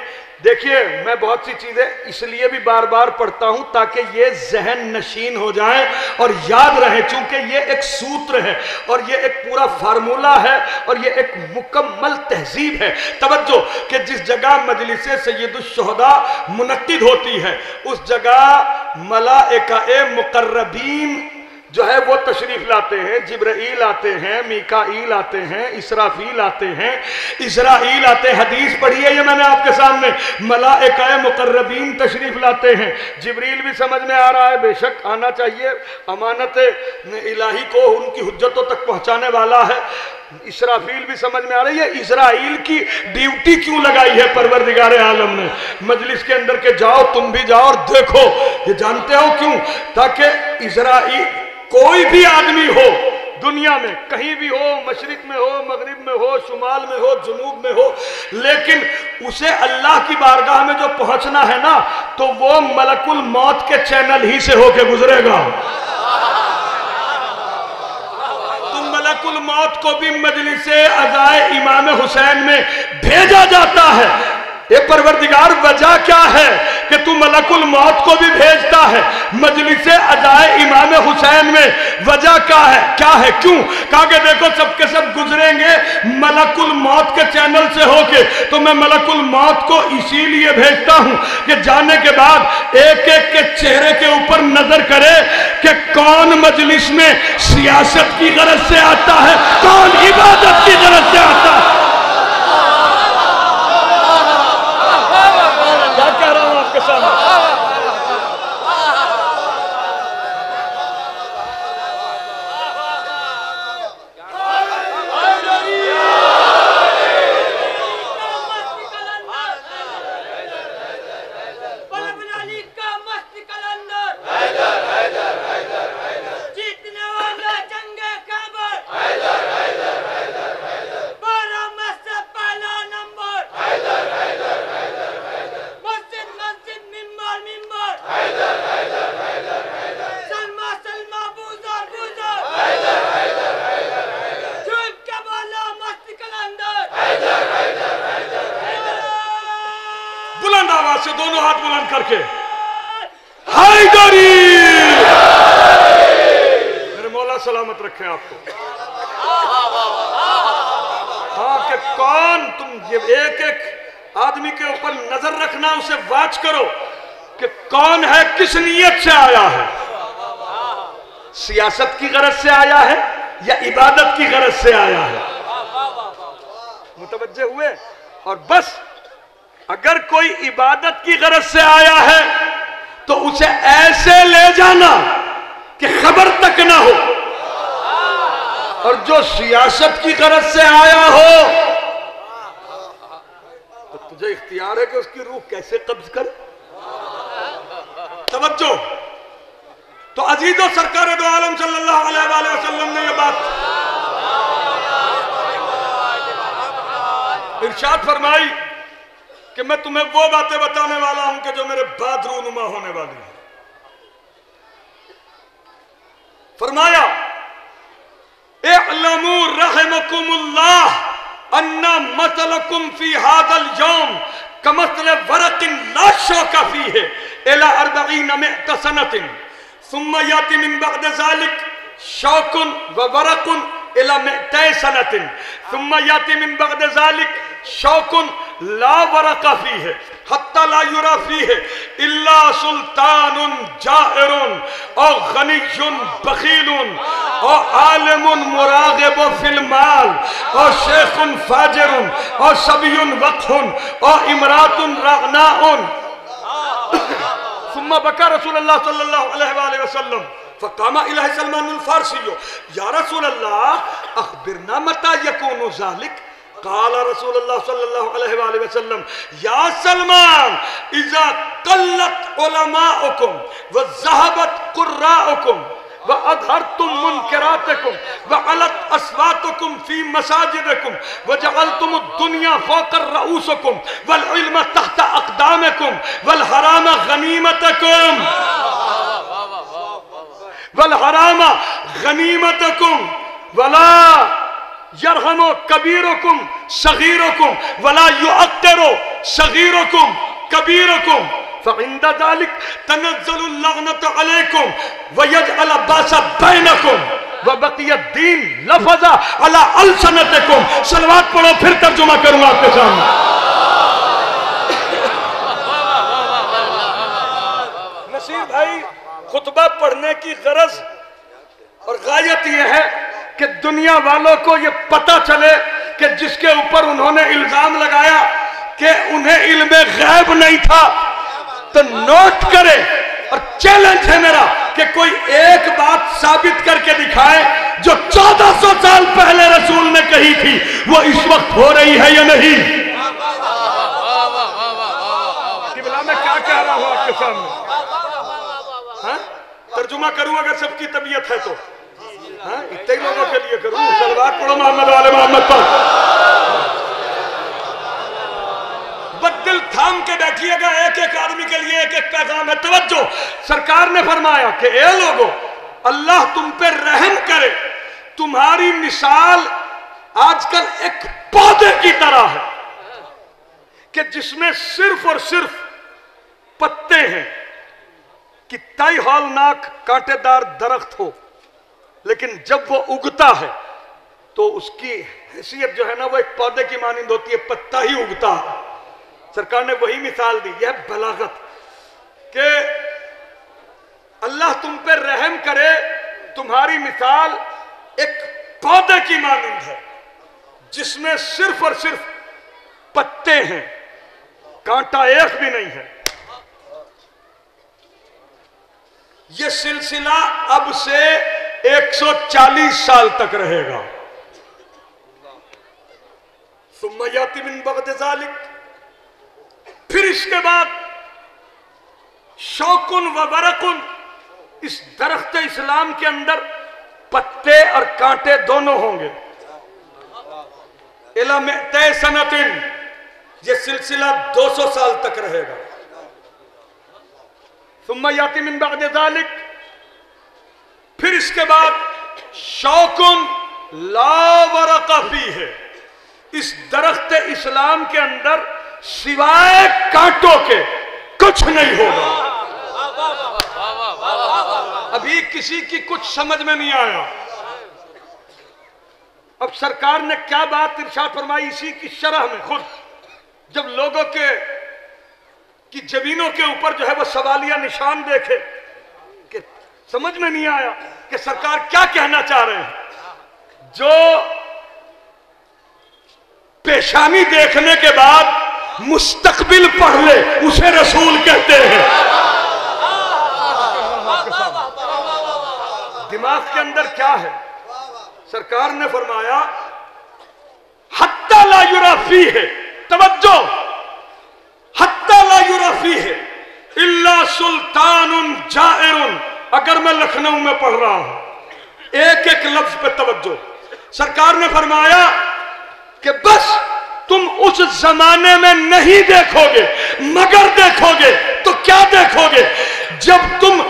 دیکھیے میں بہت سی چیزیں اس لیے بھی بار بار پڑھتا ہوں تاکہ یہ ذہن نشین ہو جائیں اور یاد رہیں، چونکہ یہ ایک سوتر ہے اور یہ ایک پورا فارمولہ ہے اور یہ ایک مکمل تہذیب ہے. توجہ کہ جس جگہ مجلس سید الشہداء منعقد ہوتی ہے اس جگہ ملائکہ مقربین جو ہے وہ تشریف لاتے ہیں. جبرائیل آتے ہیں، میکائیل آتے ہیں، اسرافیل آتے ہیں، اسرائیل آتے ہیں. حدیث پڑھی ہے یہ میں نے آپ کے سامنے. ملائکہ مقربین تشریف لاتے ہیں. جبریل بھی سمجھ میں آ رہا ہے، بے شک آنا چاہیے، امانت الہی کو ان کی حجتوں تک پہنچانے والا ہے. اسرافیل بھی سمجھ میں آ رہی ہے اسرائیل کی ڈیوٹی کیوں لگائی ہے پروردگار عالم نے مجلس کے اندر کہ جاؤ تم بھی جاؤ اور دیکھو. یہ جانتے ہو کیوں؟ تاکہ اسرائیل کوئی بھی آدمی ہو دنیا میں کہیں بھی ہو، مشرق میں ہو، مغرب میں ہو، شمال میں ہو، جنوب میں ہو، لیکن اسے اللہ کی بارگاہ میں جو پہنچنا ہے نا تو وہ ملک الموت کے چینل ہی سے ہو کے گزرے گا. تم ملک الموت کو بھی مجلس عزائے امام حسین میں بھیجا جاتا ہے. اے پروردگار وجہ کیا ہے کہ تو ملک الموت کو بھی بھیجتا ہے مجلس عزائے امام حسین میں؟ وجہ کیا ہے کیوں؟ کہا کہ دیکھو سب کے سب گزریں گے ملک الموت کے چینل سے ہو کے، تو میں ملک الموت کو اسی لیے بھیجتا ہوں کہ جانے کے بعد ایک ایک کے چہرے کے اوپر نظر کرے کہ کون مجلس میں سیاست کی غرض سے آتا ہے، کون عبادت کی غرض سے آتا ہے. آواز سے دونوں ہاتھ بلند کر کے حیدری. میرے مولا سلامت رکھیں آپ کو. ہاں کہ کون, تم یہ ایک ایک آدمی کے اوپر نظر رکھنا, اسے واچ کرو کہ کون ہے, کس نیت سے آیا ہے. سیاست کی غرض سے آیا ہے یا عبادت کی غرض سے آیا ہے؟ متوجہ ہوئے؟ اور بس اگر کوئی عبادت کی غرض سے آیا ہے تو اسے ایسے لے جانا کہ خبر تک نہ ہو, اور جو سیاست کی غرض سے آیا ہو تو تجھے اختیار ہے کہ اس کی روح کیسے قبض کر. توجہ. تو عزیز و سرکار دو عالم صلی اللہ علیہ وآلہ وسلم نے یہ بات ارشاد فرمائی کہ میں تمہیں وہ باتیں بتانے والا ہوں کہ جو میرے بعد رونما ہونے والی ہیں. فرمایا اعلموا رحمکم اللہ ان مثلکم فی هذا اليوم کمثل ورق لا شوک فیہ الى 40 مئة سنة ثم یاتی من بعد ذلك شوک وورق الى 200 سنة ثم یاتی من بعد ذلك شوک لا ورق فیہ حتی لا یرا فیہ الا سلطان جائر او غنی بخیل او عالم مراغب فی المال او شیخ فاجر او صبی وقح او امرات رغناء. ثم بكى رسول الله صلى الله عليه وآله وسلم فقام إليه سلمان الفارسي يا رسول الله أخبرنا متى يكون ذلك. قال رسول الله صلى الله عليه وآله وسلم يا سلمان إذا قلت علماؤكم وذهبت قراءكم وأظهرتم منكراتكم وعلت أصواتكم في مساجدكم وجعلتم الدنيا فوق رؤوسكم والعلم تحت أقدامكم والحرام غنيمتكم والحرام غنيمتكم ولا يرحم كبيركم صغيركم ولا يؤثر صغيركم كبيركم فعند ذلك تنزل اللعنة عليكم ويجعل باس بينكم وبقي الدين لفظ على ألسنتكم. صلوات پڑھو پھر ترجمہ کروں آپ کے سامنے. نصیر بھائی, خطبہ پڑھنے کی غرض اور غایت یہ ہے کہ دنیا والوں کو یہ پتہ چلے کہ جس کے اوپر انہوں نے الزام لگایا کہ انہیں علم غیب نہیں تھا, تو نوٹ کرے. اور چیلنج ہے میرا کہ کوئی ایک بات ثابت کر کے دکھائے جو 1400 سال پہلے رسول نے کہی تھی, وہ اس وقت ہو رہی ہے یا نہیں. قبلہ میں کیا کہہ رہا ہوں آپ کے سامنے؟ ہاں ترجمہ کروں اگر سب کی طبیعت ہے تو, ہاں اتنے لوگوں کے لیے کروں. صلوات پڑھو محمد والے محمد پر. دل تھام کے بیٹھیے گا, ایک ایک آدمی کے لیے ایک ایک پیغام ہے. توجہ. سرکار نے فرمایا کہ اے لوگو, اللہ تم پہ رحم کرے, تمہاری مثال آج کل ایک پودے کی طرح ہے کہ جس میں صرف اور صرف پتے ہیں. کتنا ہی ہولناک کانٹے دار درخت ہو, لیکن جب وہ اگتا ہے تو اس کی حیثیت جو ہے نا وہ ایک پودے کی مانند ہوتی ہے, پتا ہی اگتا ہے. سرکار نے وہی مثال دی. یہ بلاغت کہ اللہ تم پہ رحم کرے, تمہاری مثال ایک پودے کی مانند ہے جس میں صرف اور صرف پتے ہیں, کانٹا ایک بھی نہیں ہے. یہ سلسلہ اب سے 140 سال تک رہے گا. ثم یاتی من بعد ذلک, پھر اس کے بعد شوکن و برکن, اس درخت اسلام کے اندر پتے اور کانٹے دونوں ہوں گے. الی 200 سنتن, یہ سلسلہ 200 سال تک رہے گا. ثم یاتی من بعد ذلک, پھر اس کے بعد شوکن لا ورق فیہ, اس درخت اسلام کے اندر سوائے کانٹوں کے کچھ نہیں ہوگا۔ ابھی کسی کی کچھ سمجھ میں نہیں آیا۔ اب سرکار نے کیا بات ارشاد فرمائی اسی کی شرح میں خود، جب لوگوں کی جبینوں کے اوپر جو ہے وہ سوالیہ نشان دیکھے کہ سمجھ میں نہیں آیا کہ سرکار کیا کہنا چاہ رہے ہیں۔ جو پیشانی دیکھنے کے بعد مستقبل پڑھ لے اسے رسول کہتے ہیں۔ دماغ کے اندر کیا ہے؟ سرکار نے فرمایا حتی لا یرا فیہ، توجہ، حتی لا یرا فیہ الا سلطان جائر۔ اگر میں لکھنؤ میں پڑھ رہا ہوں، ایک ایک لفظ پہ توجہ، سرکار نے فرمایا کہ بس تم اس زمانے میں نہیں دیکھو گے، مگر دیکھو گے تو کیا دیکھو گے؟ جب تم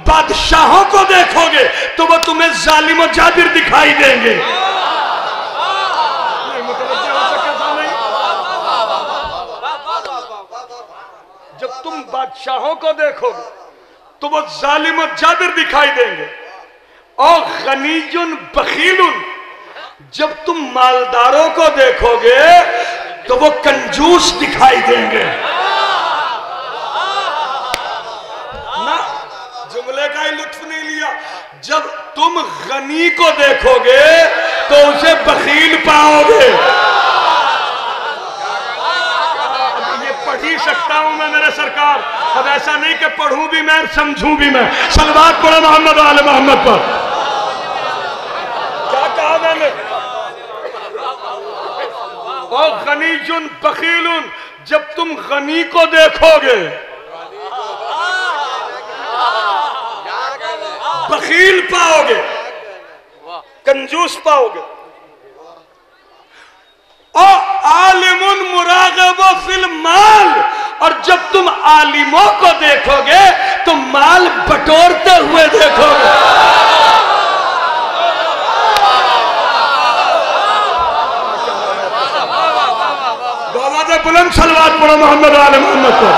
بادشاہوں کو دیکھو گے تو وہ تمہیں ظالم و جابر دکھائی دیں گے۔ جب تم بادشاہوں کو دیکھو گے تو وہ ظالم و جابر دکھائی دیں گے، اور غنی بخیل، جب تم مالداروں کو دیکھو گے تو وہ کنجوس دکھائی دیں گے۔ نہ جملے کا ہی لطف نہیں لیا، جب تم غنی کو دیکھو گے تو اسے بخیل پاؤ گے۔ یہ پڑھ ہی سکتا ہوں میں میرے سرکار، اب ایسا نہیں کہ پڑھوں بھی میں سمجھوں بھی میں۔ صلوات پڑھو محمد آل محمد پر۔ کیا کہا میں نے؟ اور غنی بخیل، جب تم غنی کو دیکھو گے بخیل پاؤ گے، کنجوس پاؤ گے۔ اور عالم مراغب فی المال، اور جب تم عالموں کو دیکھو گے تو مال بٹورتے ہوئے دیکھو گے۔ بلند صلوات پڑھو محمد آل محمد کو۔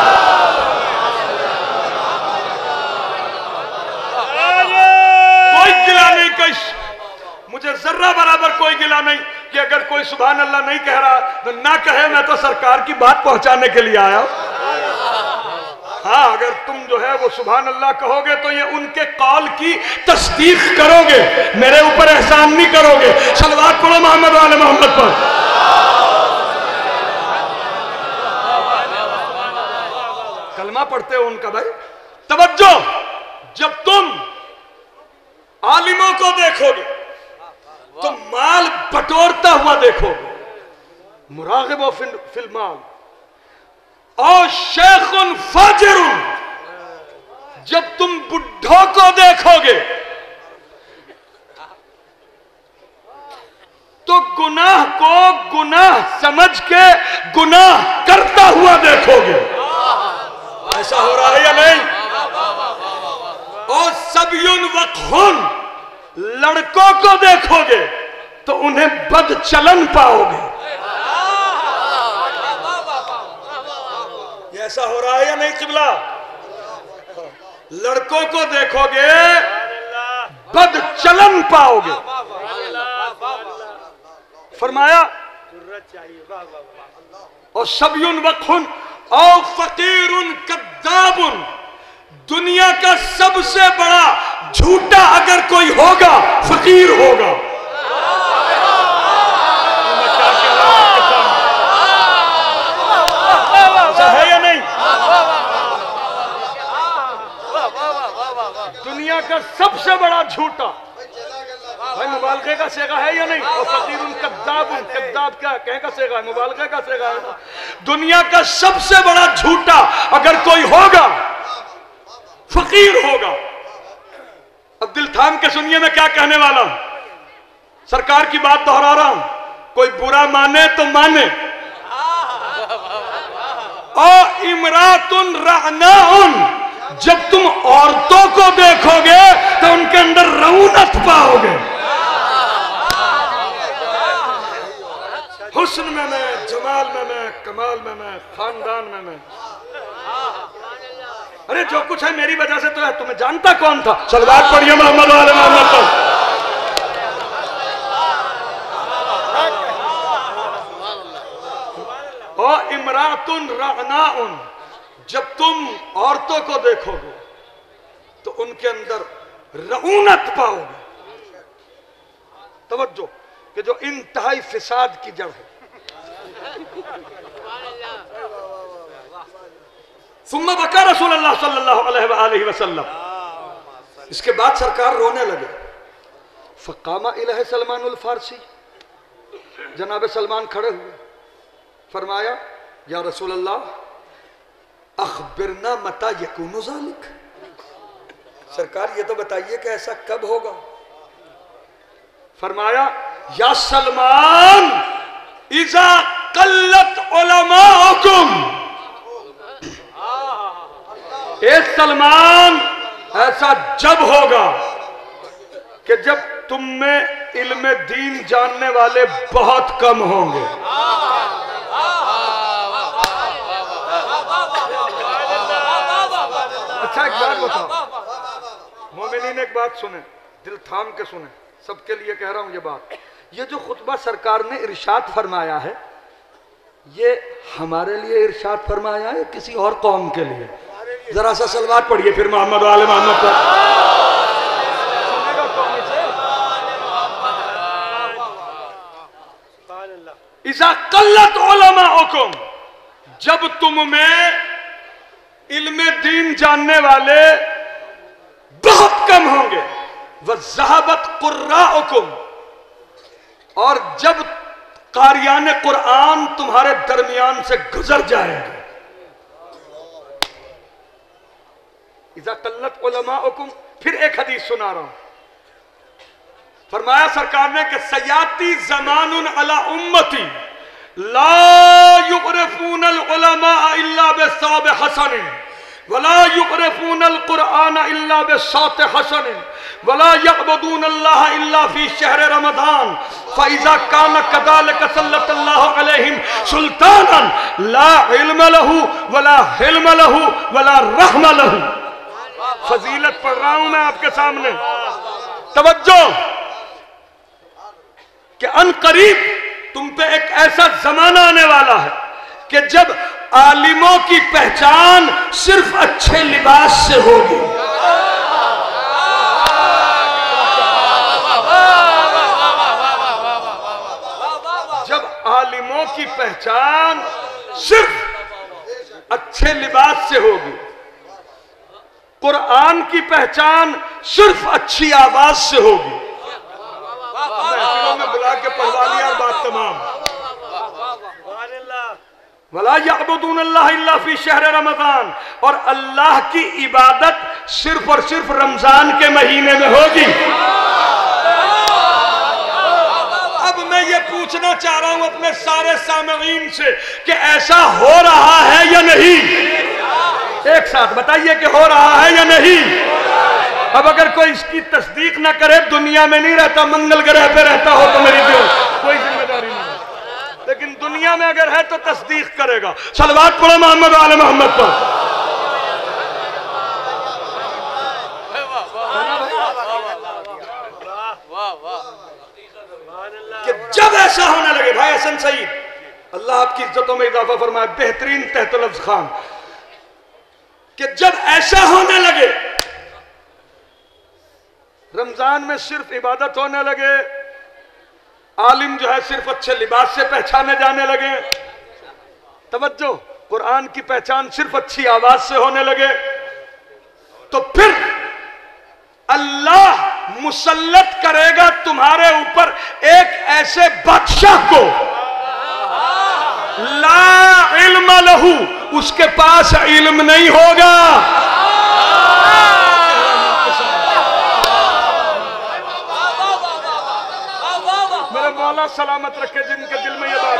کوئی گلہ نہیں، مجھے ذرہ برابر کوئی گلہ نہیں کہ اگر کوئی سبحان اللہ نہیں کہہ رہا تو نہ کہے، میں تو سرکار کی بات پہنچانے کے لیے آیا ہوں۔ ہاں اگر تم جو ہے وہ سبحان اللہ کہو گے تو یہ ان کے قول کی تصدیق کرو گے، میرے اوپر احسان نہیں کرو گے۔ صلوات پڑھو محمد آل محمد پر۔ کلمہ پڑھتے ہو ان کا بھائی، توجہ، جب تم عالموں کو دیکھو گے تو مال بٹورتا ہوا دیکھو گے، مراغب فی المال۔ اور شیخ فاجر، جب تم بڈھوں کو دیکھو گے تو گناہ کو گناہ سمجھ کے گناہ کرتا ہوا دیکھو گے۔ ایسا ہو رہا ہے یا نہیں؟ اور سبیون وقہن، لڑکوں کو دیکھو گے تو انہیں بد چلن پاؤ گے۔ یہ ایسا ہو رہا ہے یا نہیں قبلہ؟ لڑکوں کو دیکھو گے بد چلن پاؤ گے۔ فرمایا اور سبیون وقہن اور فقیر کذاب، دنیا کا سب سے بڑا جھوٹا اگر کوئی ہوگا فقیر ہوگا۔ ہے یا نہیں؟ دنیا کا سب سے بڑا جھوٹا، بھائی مبالغے کا صیغہ ہے یا نہیں؟ اور فقیر کذاب، کذاب کیا کہیں کا صیغہ ہے؟ مبالغے کا صیغہ ہے۔ دنیا کا سب سے بڑا جھوٹا اگر کوئی ہوگا فقیر ہوگا۔ اب دل تھام کے سنیے میں کیا کہنے والا ہوں، سرکار کی بات دہرا رہا ہوں، کوئی برا مانے تو مانے۔ اور امرات رعناء، جب تم عورتوں کو دیکھو گے تو ان کے اندر رونت پاؤ گے۔ حسن میں میں، جمال میں میں، کمال میں میں، خاندان میں میں۔ ارے جو کچھ ہے میری وجہ سے تو ہے، تمہیں جانتا کون تھا؟ صلوات پڑھیے محمد وعلی محمد پر۔ او امرات رعناء، جب تم عورتوں کو دیکھو گے تو ان کے اندر رعونت پاؤ گے، توجہ کہ جو انتہائی فساد کی جڑ ہے۔ ثم بکا رسول اللہ صلی اللہ علیہ وآلہ وسلم، اس کے بعد سرکار رونے لگے۔ فقام الیہ سلمان الفارسی، جناب سلمان کھڑے ہوئے، فرمایا یا رسول اللہ اخبرنا متی یکون ذالک، سرکار یہ تو بتائیے کہ ایسا کب ہوگا؟ فرمایا یا سلمان اذا قلت علماءکم، اے سلمان ایسا جب ہوگا کہ جب تم میں علم دین جاننے والے بہت کم ہوں گے۔ اچھا ایک بات بتاؤ مومنین، ایک بات سنیں، دل تھام کے سنیں، سب کے لیے کہہ رہا ہوں یہ بات، یہ جو خطبہ سرکار نے ارشاد فرمایا ہے یہ ہمارے لیے ارشاد فرمایا ہے کسی اور قوم کے لیے؟ ذرا سا صلوات پڑھیے پھر محمد وعلی محمد پر۔ اذا قلت علماءکم، جب تم میں علم دین جاننے والے بہت کم ہوں گے، وذہبت قراءکم، اور جب قاریان قرآن تمہارے درمیان سے گزر جائیں گے۔ اذا قلت علماءکم، پھر ایک حدیث سنا رہا ہوں، فرمایا سرکار نے کہ سیاتی زمان علی امتی لا یعرفون العلماء الا بثوب حسن ولا یعرفون القرآن الا بصوت حسن ولا يعبدون الله الا في شهر رمضان فاذا كان كذلك سلط الله عليهم سلطانا لا علم له ولا حلم له ولا رحم له۔ فضیلت پڑھ رہا ہوں میں آپ کے سامنے، توجہ کہ ان قریب تم پہ ایک ایسا زمانہ آنے والا ہے کہ جب عالموں کی پہچان صرف اچھے لباس سے ہوگی۔ جب عالموں کی پہچان صرف اچھے لباس سے ہوگی، قرآن کی پہچان صرف اچھی آواز سے ہوگی۔ محفلوں میں بلا کے پڑھوا لیا اور بات تمام۔ وَلَا يَعْبُدُونَ اللَّهَ إِلَّا فِي شَهْرِ رَمَضَانِ، اور اللہ کی عبادت صرف اور صرف رمضان کے مہینے میں ہوگی۔ اب میں یہ پوچھنا چاہ رہا ہوں اپنے سارے سامعین سے کہ ایسا ہو رہا ہے یا نہیں؟ ایک ساتھ بتائیے کہ ہو رہا ہے یا نہیں؟ اب اگر کوئی اس کی تصدیق نہ کرے، دنیا میں نہیں رہتا، منگل گرہ پہ رہتا ہو تو میری کوئی ذمہ داری نہیں، لیکن دنیا میں اگر ہے تو تصدیق کرے گا۔ صلوات پڑھو محمد وعلی محمد پر۔ کہ جب ایسا ہونے لگے، بھائی حسن سعید اللہ آپ کی عزتوں میں اضافہ فرمائے، بہترین تحت لفظ خان، کہ جب ایسا ہونے لگے، رمضان میں صرف عبادت ہونے لگے، عالم جو ہے صرف اچھے لباس سے پہچانے جانے لگے، توجہ قرآن کی پہچان صرف اچھی آواز سے ہونے لگے، تو پھر اللہ مسلط کرے گا تمہارے اوپر ایک ایسے بادشاہ کو لا علم لہو، اس کے پاس علم نہیں ہوگا۔ میرے مولا سلامت رکھے جن کے دل میں یہ بات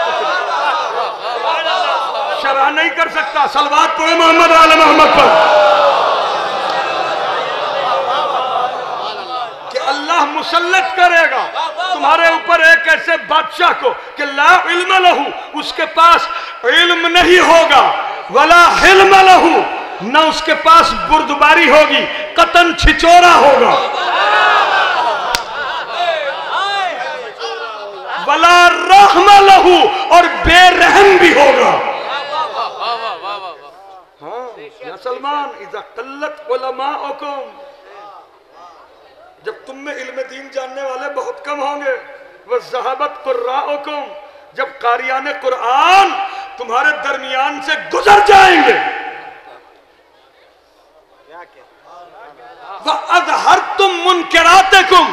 شرح نہیں کر سکتا۔ صلوات پڑھو محمد وعلی محمد پر۔ کہ اللہ مسلط کرے گا تمہارے اوپر ایک ایسے بادشاہ کو کہ لا علم لہو، اس کے پاس علم نہیں ہوگا، ولا حلم لہو، نہ اس کے پاس بردباری ہوگی، قطن چھچورا ہوگا، ولا رحم لہو، اور بے رحم بھی ہوگا۔ ہاں یا سلمان، اذا قلت علماءکم، جب تم میں علم دین جاننے والے بہت کم ہوں گے، وَذَهَبَتْ قُرَّاءُكُمْ، جب قاریان قرآن تمہارے درمیان سے گزر جائیں گے، وَأَظْهَرْتُمْ مُنْكِرَاتِكُمْ،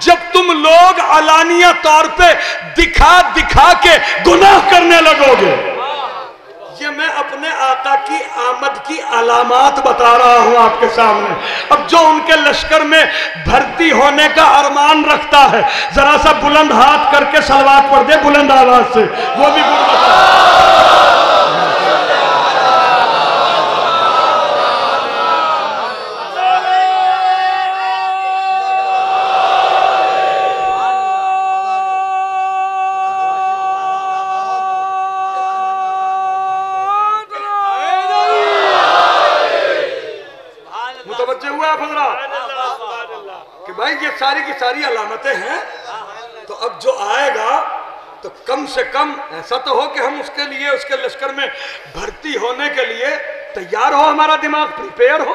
جب تم لوگ علانیہ طور پہ دکھا دکھا کے گناہ کرنے لگو گے۔ یہ میں اپنے آقا کی آمد کی علامات بتا رہا ہوں آپ کے سامنے۔ اب جو ان کے لشکر میں بھرتی ہونے کا ارمان رکھتا ہے، ذرا سا بلند ہاتھ کر کے صلوات پڑھ دے بلند آواز سے، وہ بھی یہ ساری کی ساری علامتیں ہیں۔ تو اب جو آئے گا تو کم سے کم ایسا تو ہو کہ ہم اس کے لیے، اس کے لشکر میں بھرتی ہونے کے لیے تیار ہو، ہمارا دماغ پریپیئر ہو۔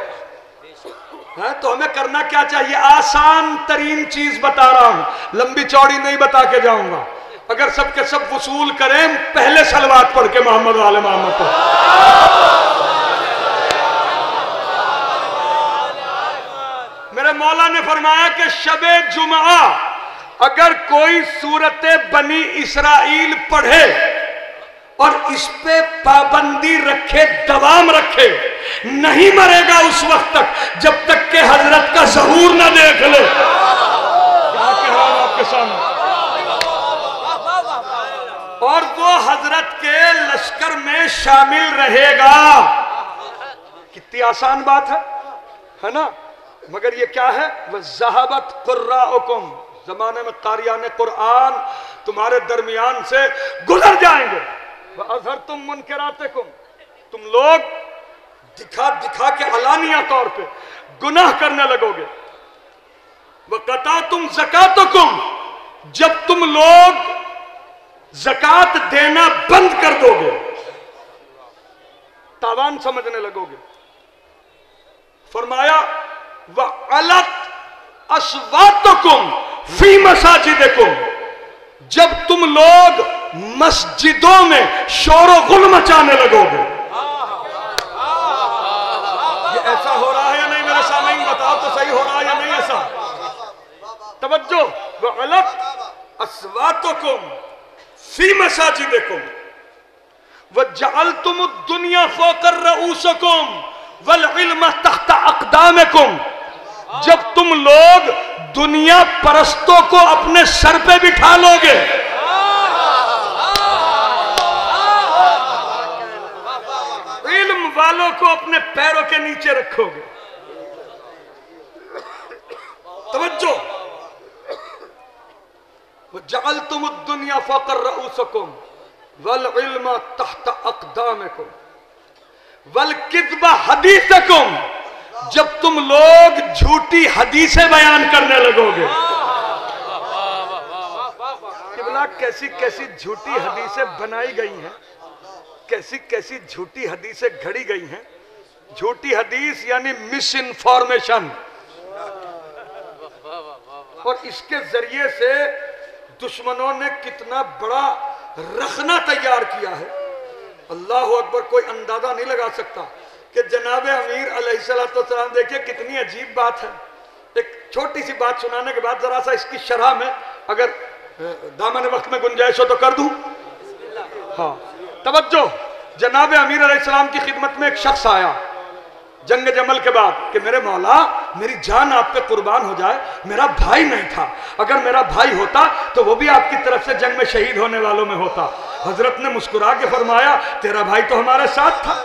تو ہمیں کرنا کیا چاہیے؟ آسان ترین چیز بتا رہا ہوں، لمبی چوڑی نہیں بتا کے جاؤں گا۔ اگر سب کے سب وصول کریں پہلے صلوات پڑھ کے محمد و آل محمد کو۔ میرے مولا نے فرمایا کہ شب جمعہ اگر کوئی سورت بنی اسرائیل پڑھے اور اس پہ پابندی رکھے، دوام رکھے، نہیں مرے گا اس وقت تک جب تک کہ حضرت کا ظہور نہ دیکھ لے۔ کیا کہہ رہا ہوں آپ کے سامنے؟ اور وہ حضرت کے لشکر میں شامل رہے گا۔ کتنی آسان بات ہے نا؟ مگر یہ کیا ہے؟ وَذَهَبَتْ قُرَّاءُكُمْ، زمانے میں قاریان قرآن تمہارے درمیان سے گزر جائیں گے۔ وَأَظْهَرْتُمْ مُنْكِرَاتِكُمْ، تم لوگ دکھا دکھا کے علانیہ طور پہ گناہ کرنے لگو گے۔ وَقَطَعْتُمْ زَكَاتُكُمْ، جب تم لوگ زکوٰۃ دینا بند کر دو گے، تاوان سمجھنے لگو گے۔ فرمایا وَعَلَتْ أَصْوَاتُكُمْ فِي مَسَاجِدِكُمْ، جب تم لوگ مسجدوں میں شور و غل مچانے لگو گے۔ یہ ایسا ہو رہا ہے یا نہیں؟ میرے سامعین بتاؤ تو صحیح ہو رہا ہے یا نہیں ایسا؟ توجہ، وَعَلَتْ أَصْوَاتُكُمْ فِي مَسَاجِدِكُمْ وَجَعَلْتُمُ الدُّنْيَا فَوْقَ رُؤُوسِكُمْ وَالْعِلْمَ تَحْتَ أَقْدَامِكُمْ، جب تم لوگ دنیا پرستوں کو اپنے سر پہ بٹھا لو گے، علم والوں کو اپنے پیروں کے نیچے رکھو گے۔ توجہ، وَجَعَلْتُمُ الدُّنْيَا فَوْقَ رُؤُوسِكُمْ وَالْعِلْمَ تَحْتَ أَقْدَامِكُمْ وَالْكِذْبَ حَدِيثَكُمْ، جب تم لوگ جھوٹی حدیثیں بیان کرنے لگو گے۔ قبلہ کیسی کیسی جھوٹی حدیثیں بنائی گئی ہیں، کیسی کیسی جھوٹی حدیثیں گھڑی گئی ہیں۔ جھوٹی حدیث یعنی مس انفارمیشن، اور اس کے ذریعے سے دشمنوں نے کتنا بڑا رخنہ تیار کیا ہے، اللہ اکبر، کوئی اندازہ نہیں لگا سکتا۔ کہ جناب امیر علیہ السلام دیکھیں کتنی عجیب بات ہے۔ ایک چھوٹی سی بات سنانے کے بعد ذرا سا اس کی شرح میں اگر دامن وقت میں گنجائش ہو تو کر دوں۔ ہاں توجہ، جناب امیر علیہ السلام کی خدمت میں ایک شخص آیا جنگ جمل کے بعد کہ میرے مولا میری جان آپ پہ قربان ہو جائے، میرا بھائی نہیں تھا، اگر میرا بھائی ہوتا تو وہ بھی آپ کی طرف سے جنگ میں شہید ہونے والوں میں ہوتا۔ حضرت نے مسکرا کے فرمایا تیرا بھائی تو ہمارے ساتھ تھا۔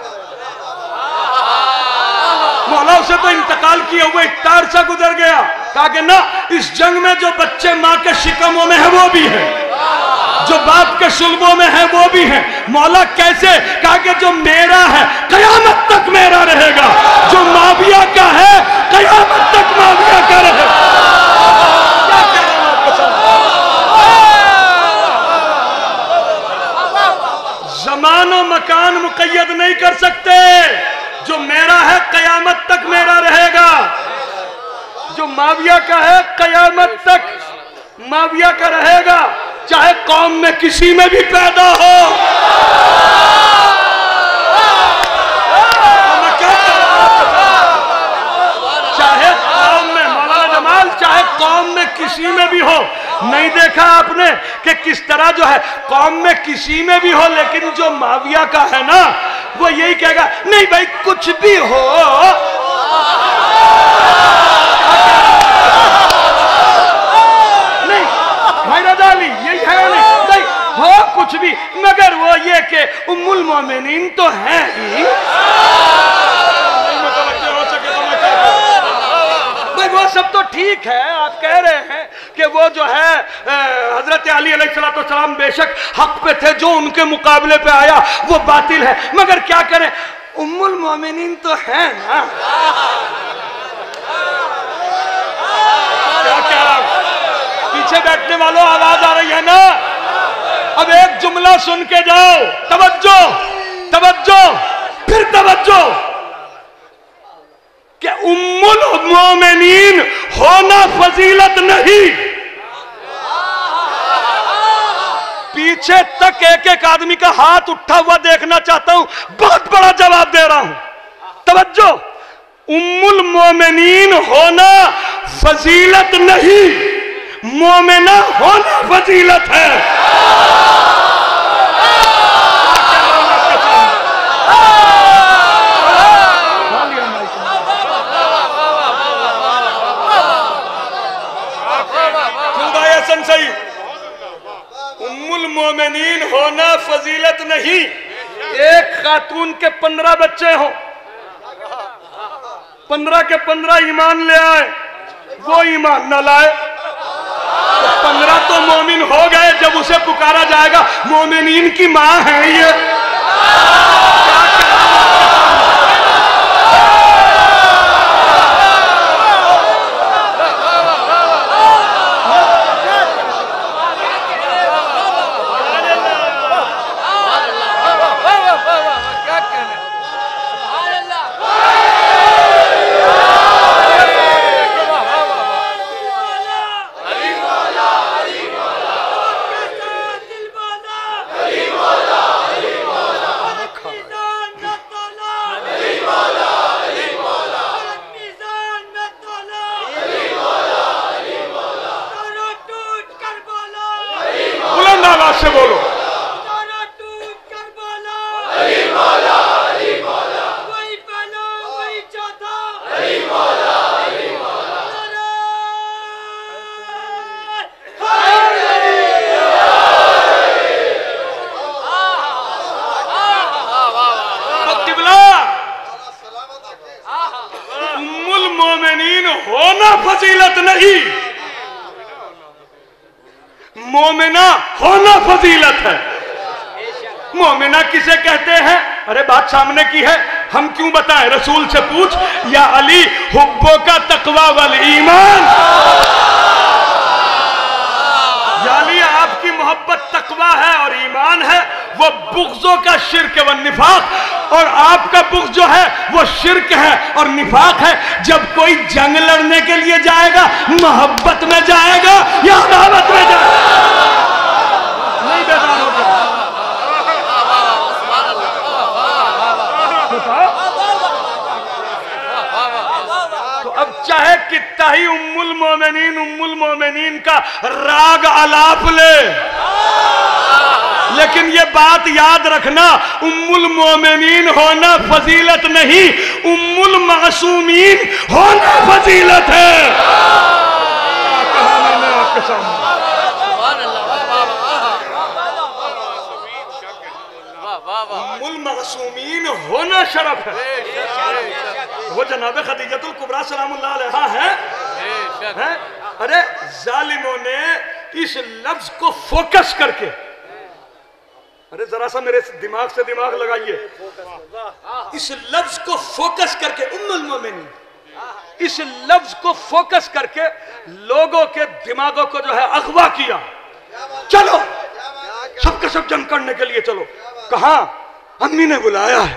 مولا اسے تو انتقال کیا ہوئے اکتار سے گزر گیا، کہا کہ نہ، اس جنگ میں جو بچے ماں کے شکموں میں ہیں وہ بھی ہیں، جو باپ کے شلبوں میں ہیں وہ بھی ہیں۔ مولا کیسے؟ کہا کہ جو میرا ہے قیامت تک میرا رہے گا، قیامت تک میرا رہے گا. جو معاویہ کا ہے قیامت تک معاویہ کا رہے گا، چاہے قوم میں کسی میں بھی پیدا ہو. چاہے قوم میں، مولانا جمال، چاہے قوم میں کسی میں بھی ہو. نہیں دیکھا آپ نے کہ کس طرح جو ہے قوم میں کسی میں بھی ہو، لیکن جو معاویہ کا ہے نا وہ یہی کہے گا نہیں بھائی کچھ بھی ہو. نہیں بھائی رضا علی یہی ہے نہیں بھائی ہو کچھ بھی، مگر وہ یہ کہ ام المومنین تو ہے ہی. وہ سب تو ٹھیک ہے، آپ کہہ رہے ہیں کہ وہ جو ہے حضرت علی علیہ السلام بے شک حق پہ تھے، جو ان کے مقابلے پہ آیا وہ باطل ہے، مگر کیا کریں ام المومنین تو ہے نا. کیا کہہ رہا ہوں؟ پیچھے بیٹھنے والوں آواز آ رہی ہے نا؟ اب ایک جملہ سن کے جاؤ، توجہ توجہ پھر توجہ، کہ ام المومنین ہونا فضیلت نہیں. پیچھے تک ایک ایک آدمی کا ہاتھ اٹھا ہوا دیکھنا چاہتا ہوں، بہت بڑا جواب دے رہا ہوں. توجہ، ام المومنین ہونا فضیلت نہیں، مومنہ ہونا فضیلت ہے. ام المومنین ہونا فضیلت نہیں. ایک خاتون کے 15 بچے ہوں، 15 کے 15 ایمان لے آئے، وہ ایمان نہ لائے، 15 تو مومن ہو گئے. جب اسے پکارا جائے گا مومنین کی ماں ہے یہ. سے بولو ام المومنین ہونا فضیلت نہیں، مومنہ ہونا فضیلت ہے. مومنہ کسے کہتے ہیں؟ ارے بات سامنے کی ہے، ہم کیوں بتائیں؟ رسول سے پوچھ. یا علی حبو کا تقوی والایمان، یا علی آپ کی محبت تقوی ہے اور ایمان ہے، وہ بغضوں کا شرک والنفاق، اور آپ کا بغض جو ہے وہ شرک ہے اور نفاق ہے. جب کوئی جنگ لڑنے کے لیے جائے گا محبت میں جائے گا یا عداوت میں جائے گا؟ نہیں بیدار ہو گیا. تو اب چاہے کتنا ہی ام المومنین کا راگ آلاپ لے، لیکن یہ بات یاد رکھنا، ام المومنین ہونا فضیلت نہیں، ام المعصومین ہونا فضیلت ہے. ام المعصومین ہونا شرف ہے. وہ جناب خدیجۃ الکبریٰ سلام اللہ علیہا ہے. ارے ظالموں نے اس لفظ کو فوکس کر کے، ارے ذرا سا میرے دماغ سے دماغ لگائیے، اس لفظ کو فوکس کر کے، ام المومنین، اس لفظ کو فوکس کر کے لوگوں کے دماغوں کو جو ہے اغوا کیا. چلو سب کے سب جنگ کرنے کے لیے چلو. کہاں؟ امی نے بلایا ہے.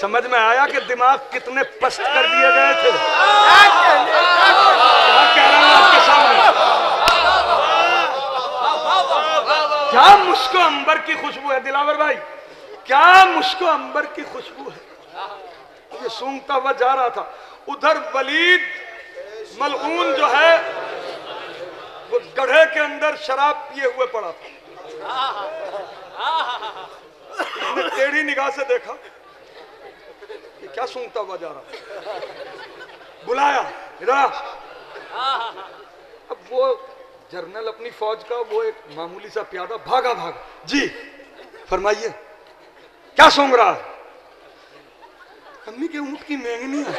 سمجھ میں آیا کہ دماغ کتنے پست کر دیے گئے تھے؟ کہہ رہا ہوں آپ کے سامنے، کیا مشک و عنبر کی خوشبو ہے دلاور بھائی، کیا مشک و عنبر کی خوشبو ہے۔ یہ سونگتا ہوا جا رہا تھا، ادھر ولید ملعون جو ہے وہ گڑھے کے اندر شراب پیے ہوئے پڑا تھا۔ اس نے ٹیڑھی نگاہ سے دیکھا یہ کیا سونگتا ہوا جا رہا، بلایا ادھر آ۔ اب وہ جرنل اپنی فوج کا وہ ایک معمولی سا پیادہ بھاگا جی فرمائیے کیا سونگ رہا ہے؟ امی کے اونٹ کی مینگنی ہے۔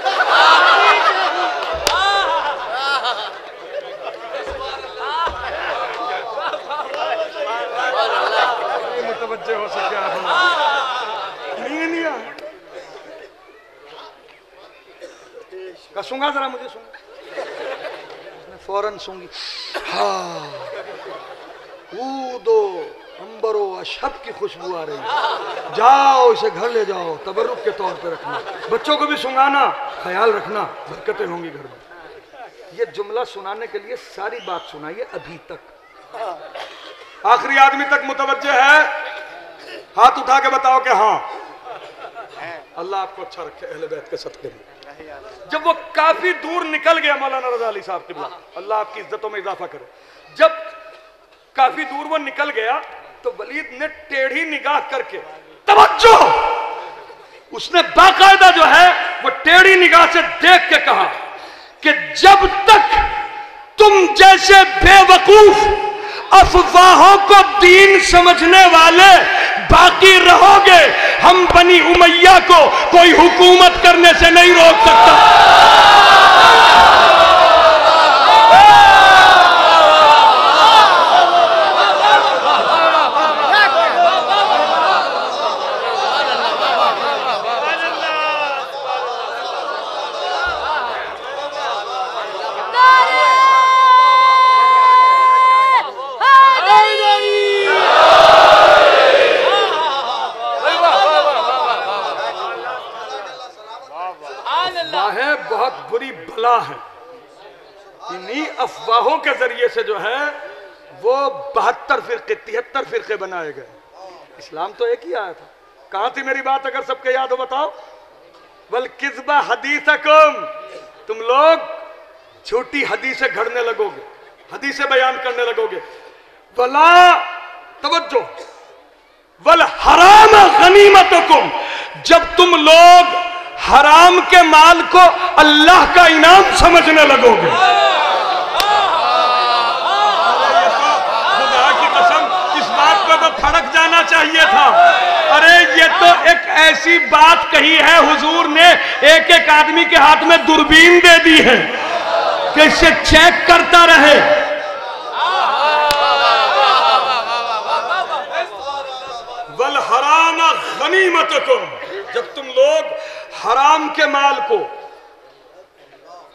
متوجہ ہو سکے آپ مینگنی ہے کا سونگا، ذرا مجھے سونگا۔ اس نے فوراً سونگی، ہاں اودو عنبرو اشہب کی خوشبو آ رہی ہے، جاؤ اسے گھر لے جاؤ، تبرک کے طور پہ رکھنا، بچوں کو بھی سنگانا، خیال رکھنا، برکتیں ہوں گی گھر میں۔ یہ جملہ سنانے کے لیے ساری بات سنائیے ابھی تک۔ آخری آدمی تک متوجہ ہے؟ ہاتھ اٹھا کے بتاؤ کہ ہاں۔ اللہ آپ کو اچھا رکھے اہل بیت کے صدقے میں۔ جب وہ کافی دور نکل گیا مولانا رضا علی صاحب قبلہ، اللہ آپ کی عزتوں میں اضافہ کرے، جب کافی دور وہ نکل گیا تو ولید نے ٹیڑھی نگاہ کر کے توجہ، اس نے باقاعدہ جو ہے وہ ٹیڑھی نگاہ سے دیکھ کے کہا کہ جب تک تم جیسے بے وقوف افواہوں کو دین سمجھنے والے باقی رہو گے، ہم بنی امیہ کو کوئی حکومت کرنے سے نہیں روک سکتا۔ بہت بری بلا ہے انہی افواہوں کے ذریعے سے جو ہے وہ 72 فرقے 73 فرقے بنائے گئے۔ اسلام تو ایک ہی آیا تھا۔ کہاں تھی میری بات اگر سب کے یاد ہو بتاؤ؟ وَالْكِذْبَ حَدِيثَكُمْ، تم لوگ جھوٹی حدیثیں گھڑنے لگو گے، حدیثیں بیان کرنے لگو گے۔ وَلَا توجہ وَالْحَرَامَ غَنِيمَتُكُمْ، جب تم لوگ حرام کے مال کو اللہ کا انعام سمجھنے لگو گے۔ خدا کی قسم اس بات کو تو پھڑک جانا چاہیے تھا۔ ارے یہ تو ایک ایسی بات کہی ہے حضور نے، ایک ایک آدمی کے ہاتھ میں دوربین دے دی ہے کہ اسے چیک کرتا رہے۔ وَالْحَرَامَ غَنِيمَتُكُمْ، جب تم لوگ حرام کے مال کو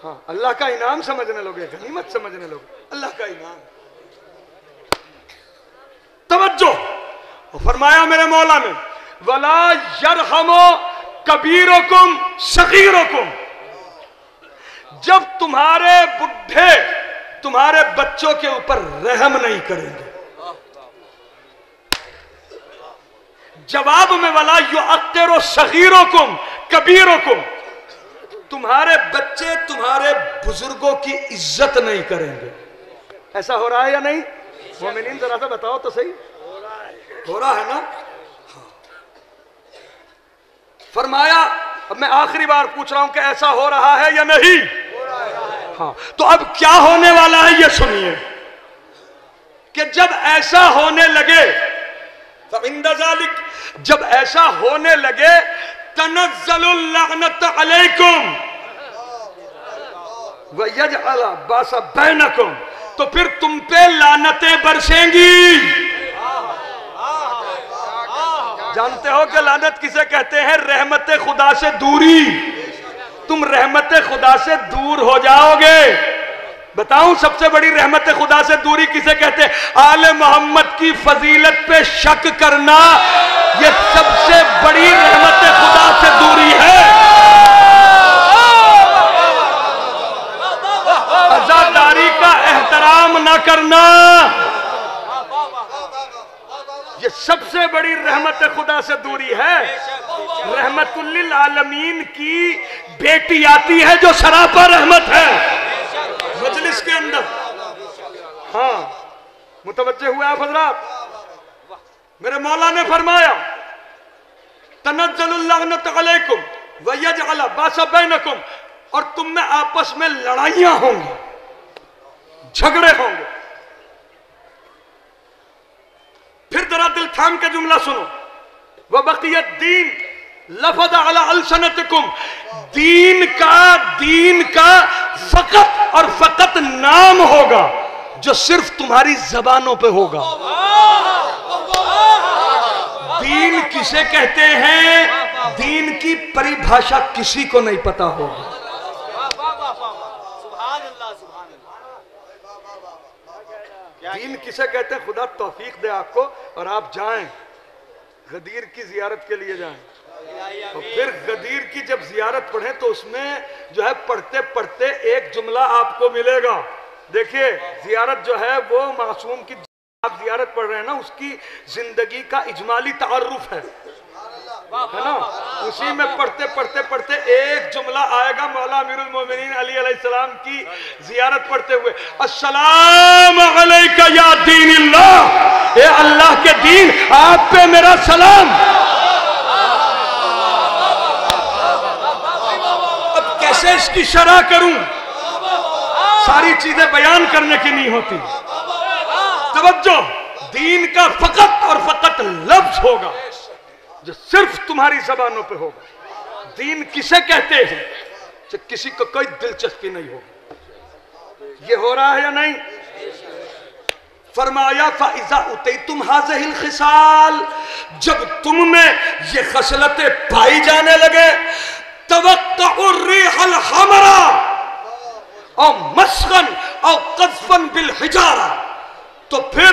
ہاں اللہ کا انعام سمجھنے لوگے، غنیمت سمجھنے لوگے، اللہ کا انعام۔ توجہ، فرمایا میرے مولا نے وَلَا يَرْحَمُ كَبِيرُكُمْ صَغِيرُكُمْ، جب تمہارے بڈھے تمہارے بچوں کے اوپر رحم نہیں کریں گے۔ جواب میں وَلَا يُعَقِّرُ صَغِيرُكُمْ كَبِيرُكُمْ، تمہارے بچے تمہارے بزرگوں کی عزت نہیں کریں گے۔ ایسا ہو رہا ہے یا نہیں؟ مومنین ذرا سا بتاؤ تو صحیح، ہو رہا ہے نا؟ فرمایا، اب میں آخری بار پوچھ رہا ہوں کہ ایسا ہو رہا ہے یا نہیں؟ ہاں، تو اب کیا ہونے والا ہے یہ سنیے کہ جب ایسا ہونے لگے فَعِنْدَ ذَلِكَ، جب ایسا ہونے لگے تَنَزَّلُ اللَّعْنَةَ عَلَيْكُمْ وَيَجْعَلَ بَاسَ بَيْنَكُمْ، تو پھر تم پہ لعنتیں برسیں گی۔ جانتے ہو کہ لعنت کسے کہتے ہیں؟ رحمت خدا سے دوری۔ تم رحمت خدا سے دور ہو جاؤ گے۔ بتاؤں سب سے بڑی رحمت خدا سے دوری کسے کہتے ہیں؟ آل محمد کی فضیلت پہ شک کرنا، یہ سب سے بڑی رحمت خدا سے دوری ہے۔ بڑی رحمت خدا سے دوری ہے؟ رحمت للعالمین کی بیٹی آتی ہے جو سراپا رحمت ہے مجلس کے اندر. ہاں متوجہ ہوئے آپ حضرات؟ میرے مولا نے فرمایا تنزل اللعنت علیکم ویجعل باس بینکم، اور تم میں آپس میں لڑائیاں ہوں گی، جھگڑے ہوں گے. پھر ذرا دل تھام کے جملہ سنو، وَبَقِيَ الدِّينُ لَفَظَ عَلَىٰ أَلْسَنَتِكُمْ، دین کا فقط اور فقط نام ہوگا جو صرف تمہاری زبانوں پہ ہوگا. دین کسے کہتے ہیں؟ دین کی پریبھاشا کسی کو نہیں پتا ہوگا. دین کسے کہتے ہیں؟ خدا توفیق دے آپ کو اور آپ جائیں غدیر کی زیارت کے لیے جائیں، اور پھر غدیر کی جب زیارت پڑھیں تو اس میں جو ہے پڑھتے پڑھتے ایک جملہ آپ کو ملے گا. دیکھیے زیارت جو ہے وہ معصوم کی آپ زیارت پڑھ رہے ہیں نا، اس کی زندگی کا اجمالی تعارف ہے نا. اسی میں پڑھتے پڑھتے پڑھتے ایک جملہ آئے گا مولا امیر المومنین علی علیہ السلام کی زیارت پڑھتے ہوئے، السلام علیکہ یا دین اللہ، اے اللہ کے دین آپ پہ میرا سلام. اب کیسے اس کی شرح کروں؟ ساری چیزیں بیان کرنے کی نہیں ہوتی. توجہ، دین کا فقط اور فقط لفظ ہوگا جو صرف تمہاری زبانوں پہ ہوگا. دین کسے کہتے ہیں؟ جو کسی کو کوئی دلچسپی نہیں ہوگی. یہ ہو رہا ہے یا نہیں؟ فرمایا فَإِذَا أُتَيْتُمْ هَذِهِ الْخِصَالِ، جب تم میں یہ خصلتیں پائی جانے لگے، تَوَقَّعُ الرِّيحَ الْحَمْرَا او مسخن او قذفن بالحجارہ، تو پھر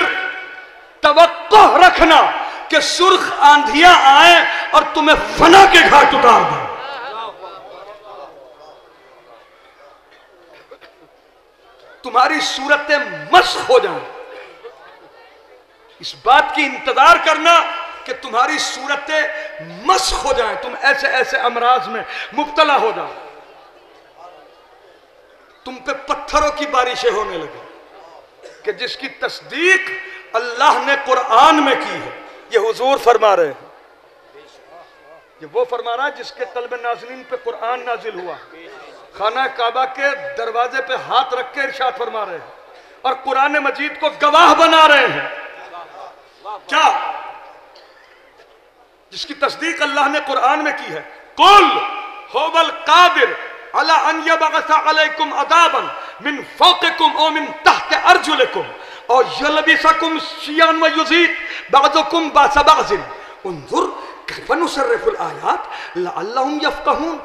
توقع رکھنا کہ سرخ آندھیاں آئیں اور تمہیں فنا کے گھاٹ اتار دیں. تمہاری صورتیں مسخ ہو جائیں. اس بات کی انتظار کرنا کہ تمہاری صورتیں مسخ ہو جائیں، تم ایسے ایسے امراض میں مبتلا ہو جاؤ، تم پہ پتھروں کی بارشیں ہونے لگے کہ جس کی تصدیق اللہ نے قرآن میں کی ہے. یہ حضور فرما رہے ہیں، یہ وہ فرما رہا ہے جس کے قلب نازلین پہ قرآن نازل ہوا، خانہ کعبہ کے دروازے پہ ہاتھ رکھ کے ارشاد فرما رہے ہیں اور قرآن مجید کو گواہ بنا رہے ہیں. کیا؟ جس کی تصدیق اللہ نے قرآن میں کی ہے. قل هو القادر علی ان یبعث علیکم عذابا من فوقکم او من تحت ارجلکم او یلبسکم شیعا ویذیق بعضکم باس بعض انظر کیف نصرف الآیات لعلہم یفقہون.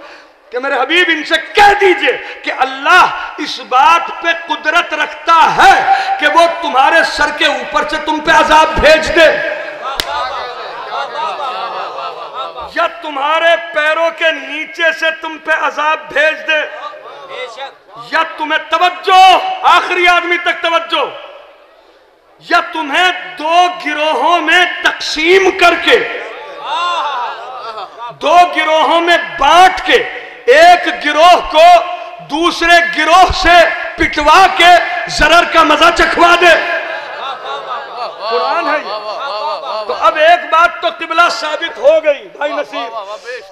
کہ میرے حبیب ان سے کہہ دیجئے کہ اللہ اس بات پہ قدرت رکھتا ہے کہ وہ تمہارے سر کے اوپر سے تم پہ عذاب بھیج دے، یا تمہارے پیروں کے نیچے سے تم پہ عذاب بھیج دے، یا تمہیں توجہ، آخری آدمی تک توجہ، یا تمہیں دو گروہوں میں تقسیم کر کے، دو گروہوں میں بانٹ کے، ایک گروہ کو دوسرے گروہ سے پٹوا کے ضرر کا مزہ چکھوا دے. قرآن ہے یہ. تو اب ایک بات تو قبلہ ثابت ہو گئی بھائی نصیر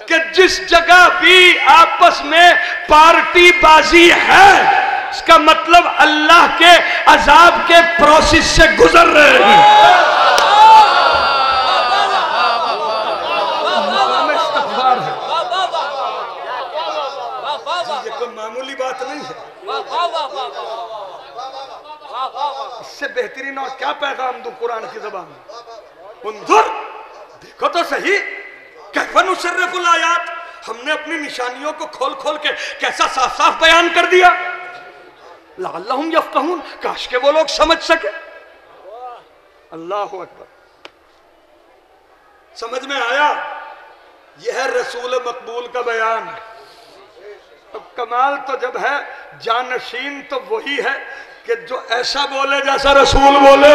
کہ جس جگہ بھی آپس میں پارٹی بازی ہے اس کا مطلب اللہ کے عذاب کے پروسیس سے گزر رہے ہیں. معمولی بات نہیں ہے. اس سے بہترین اور کیا پیغام دوں قرآن کی زبان میں؟ انظر، دیکھو تو صحیح، کیف نصرف الآیات، ہم نے اپنی نشانیوں کو کھول کھول کے کیسا صاف صاف بیان کر دیا. لعلہم یفقہون، کاش کہ وہ لوگ سمجھ سکے. اللہ اکبر. سمجھ میں آیا؟ یہ ہے رسول مقبول کا بیان. اب کمال تو جب ہے جانشین تو وہی ہے کہ جو ایسا بولے جیسا رسول بولے.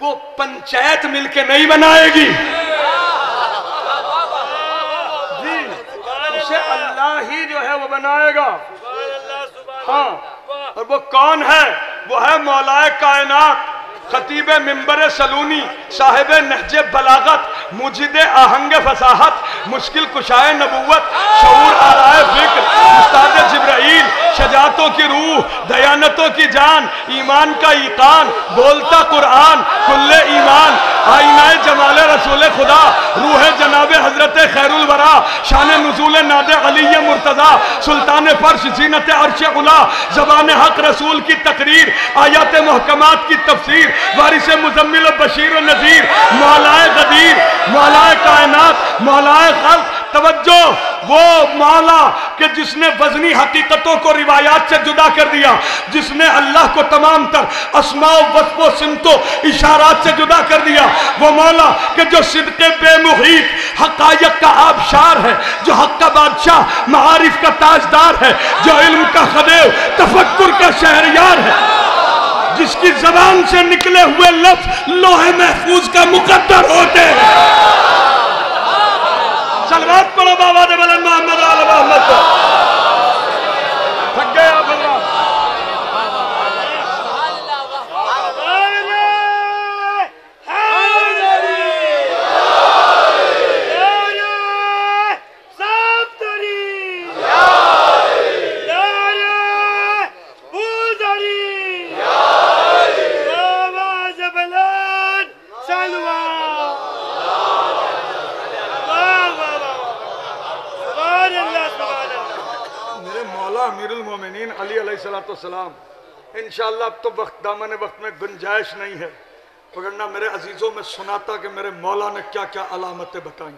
وہ پنچایت مل کے نہیں بنائے گی جی، اسے اللہ ہی جو ہے وہ بنائے گا. ہاں، اور وہ کون ہے؟ وہ ہے مولائے کائنات، خطیب منبر سلونی، صاحب نہج بلاغت، مجد آہنگ فصاحت، مشکل کشائے نبوت، شعور آرائے فکر، استاد جبرائیل، شجاعتوں کی روح، دیانتوں کی جان، ایمان کا ایقان، بولتا قرآن، کل ایمان، آئینہ جمال رسول خدا، روح جناب حضرت خیر الورا، شان نزول ناد علی مرتضی، سلطان فرش، زینت عرش علا، زبان حق رسول کی تقریر، آیات محکمات کی تفسیر، وارث مزمل و بشیر و نذیر، مولائے غدیر، مولائے کائنات، مولائے خلق. توجہ، وہ مولا کہ جس نے وزنی حقیقتوں کو روایات سے جدا کر دیا، جس نے اللہ کو تمام تر اسماء و وصف و سمت و اشارات سے جدا کر دیا، وہ مولا کہ جو صدق بے محیط حقائق کا آبشار ہے، جو حق کا بادشاہ معارف کا تاجدار ہے، جو علم کا خدیو تفکر کا شہریار ہے، جس کی زبان سے نکلے ہوئے لفظ لوح محفوظ کا مقدر ہوتے ہیں. صلوات پڑھو بابا دے بلند محمد آل محمد کو. تھک گئے آپ اللہ. امیر المومنین علی علیہ السلام. انشاءاللہ اب تو وقت دامن وقت میں گنجائش نہیں ہے، وگرنہ میرے عزیزوں میں سناتا کہ میرے مولا نے کیا کیا علامتیں بتائیں.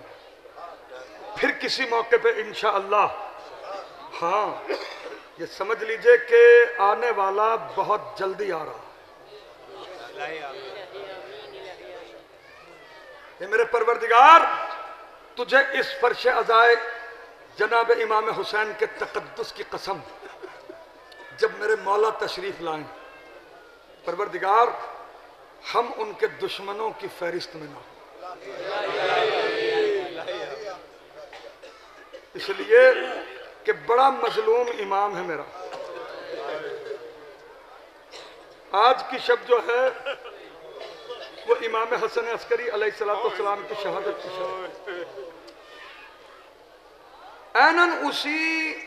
پھر کسی موقع پہ انشاءاللہ. ہاں، یہ سمجھ لیجئے کہ آنے والا بہت جلدی آ رہا. یہ میرے پروردگار تجھے اس فرش عزائے جناب امام حسین کے تقدس کی قسم، جب میرے مولا تشریف لائیں، پروردگار ہم ان کے دشمنوں کی فہرست میں نہ ہوں، اس لیے کہ بڑا مظلوم امام ہے میرا. آج کی شب جو ہے وہ امام حسن عسکری علیہ السلام کی شہادت کی شب. اینن اسی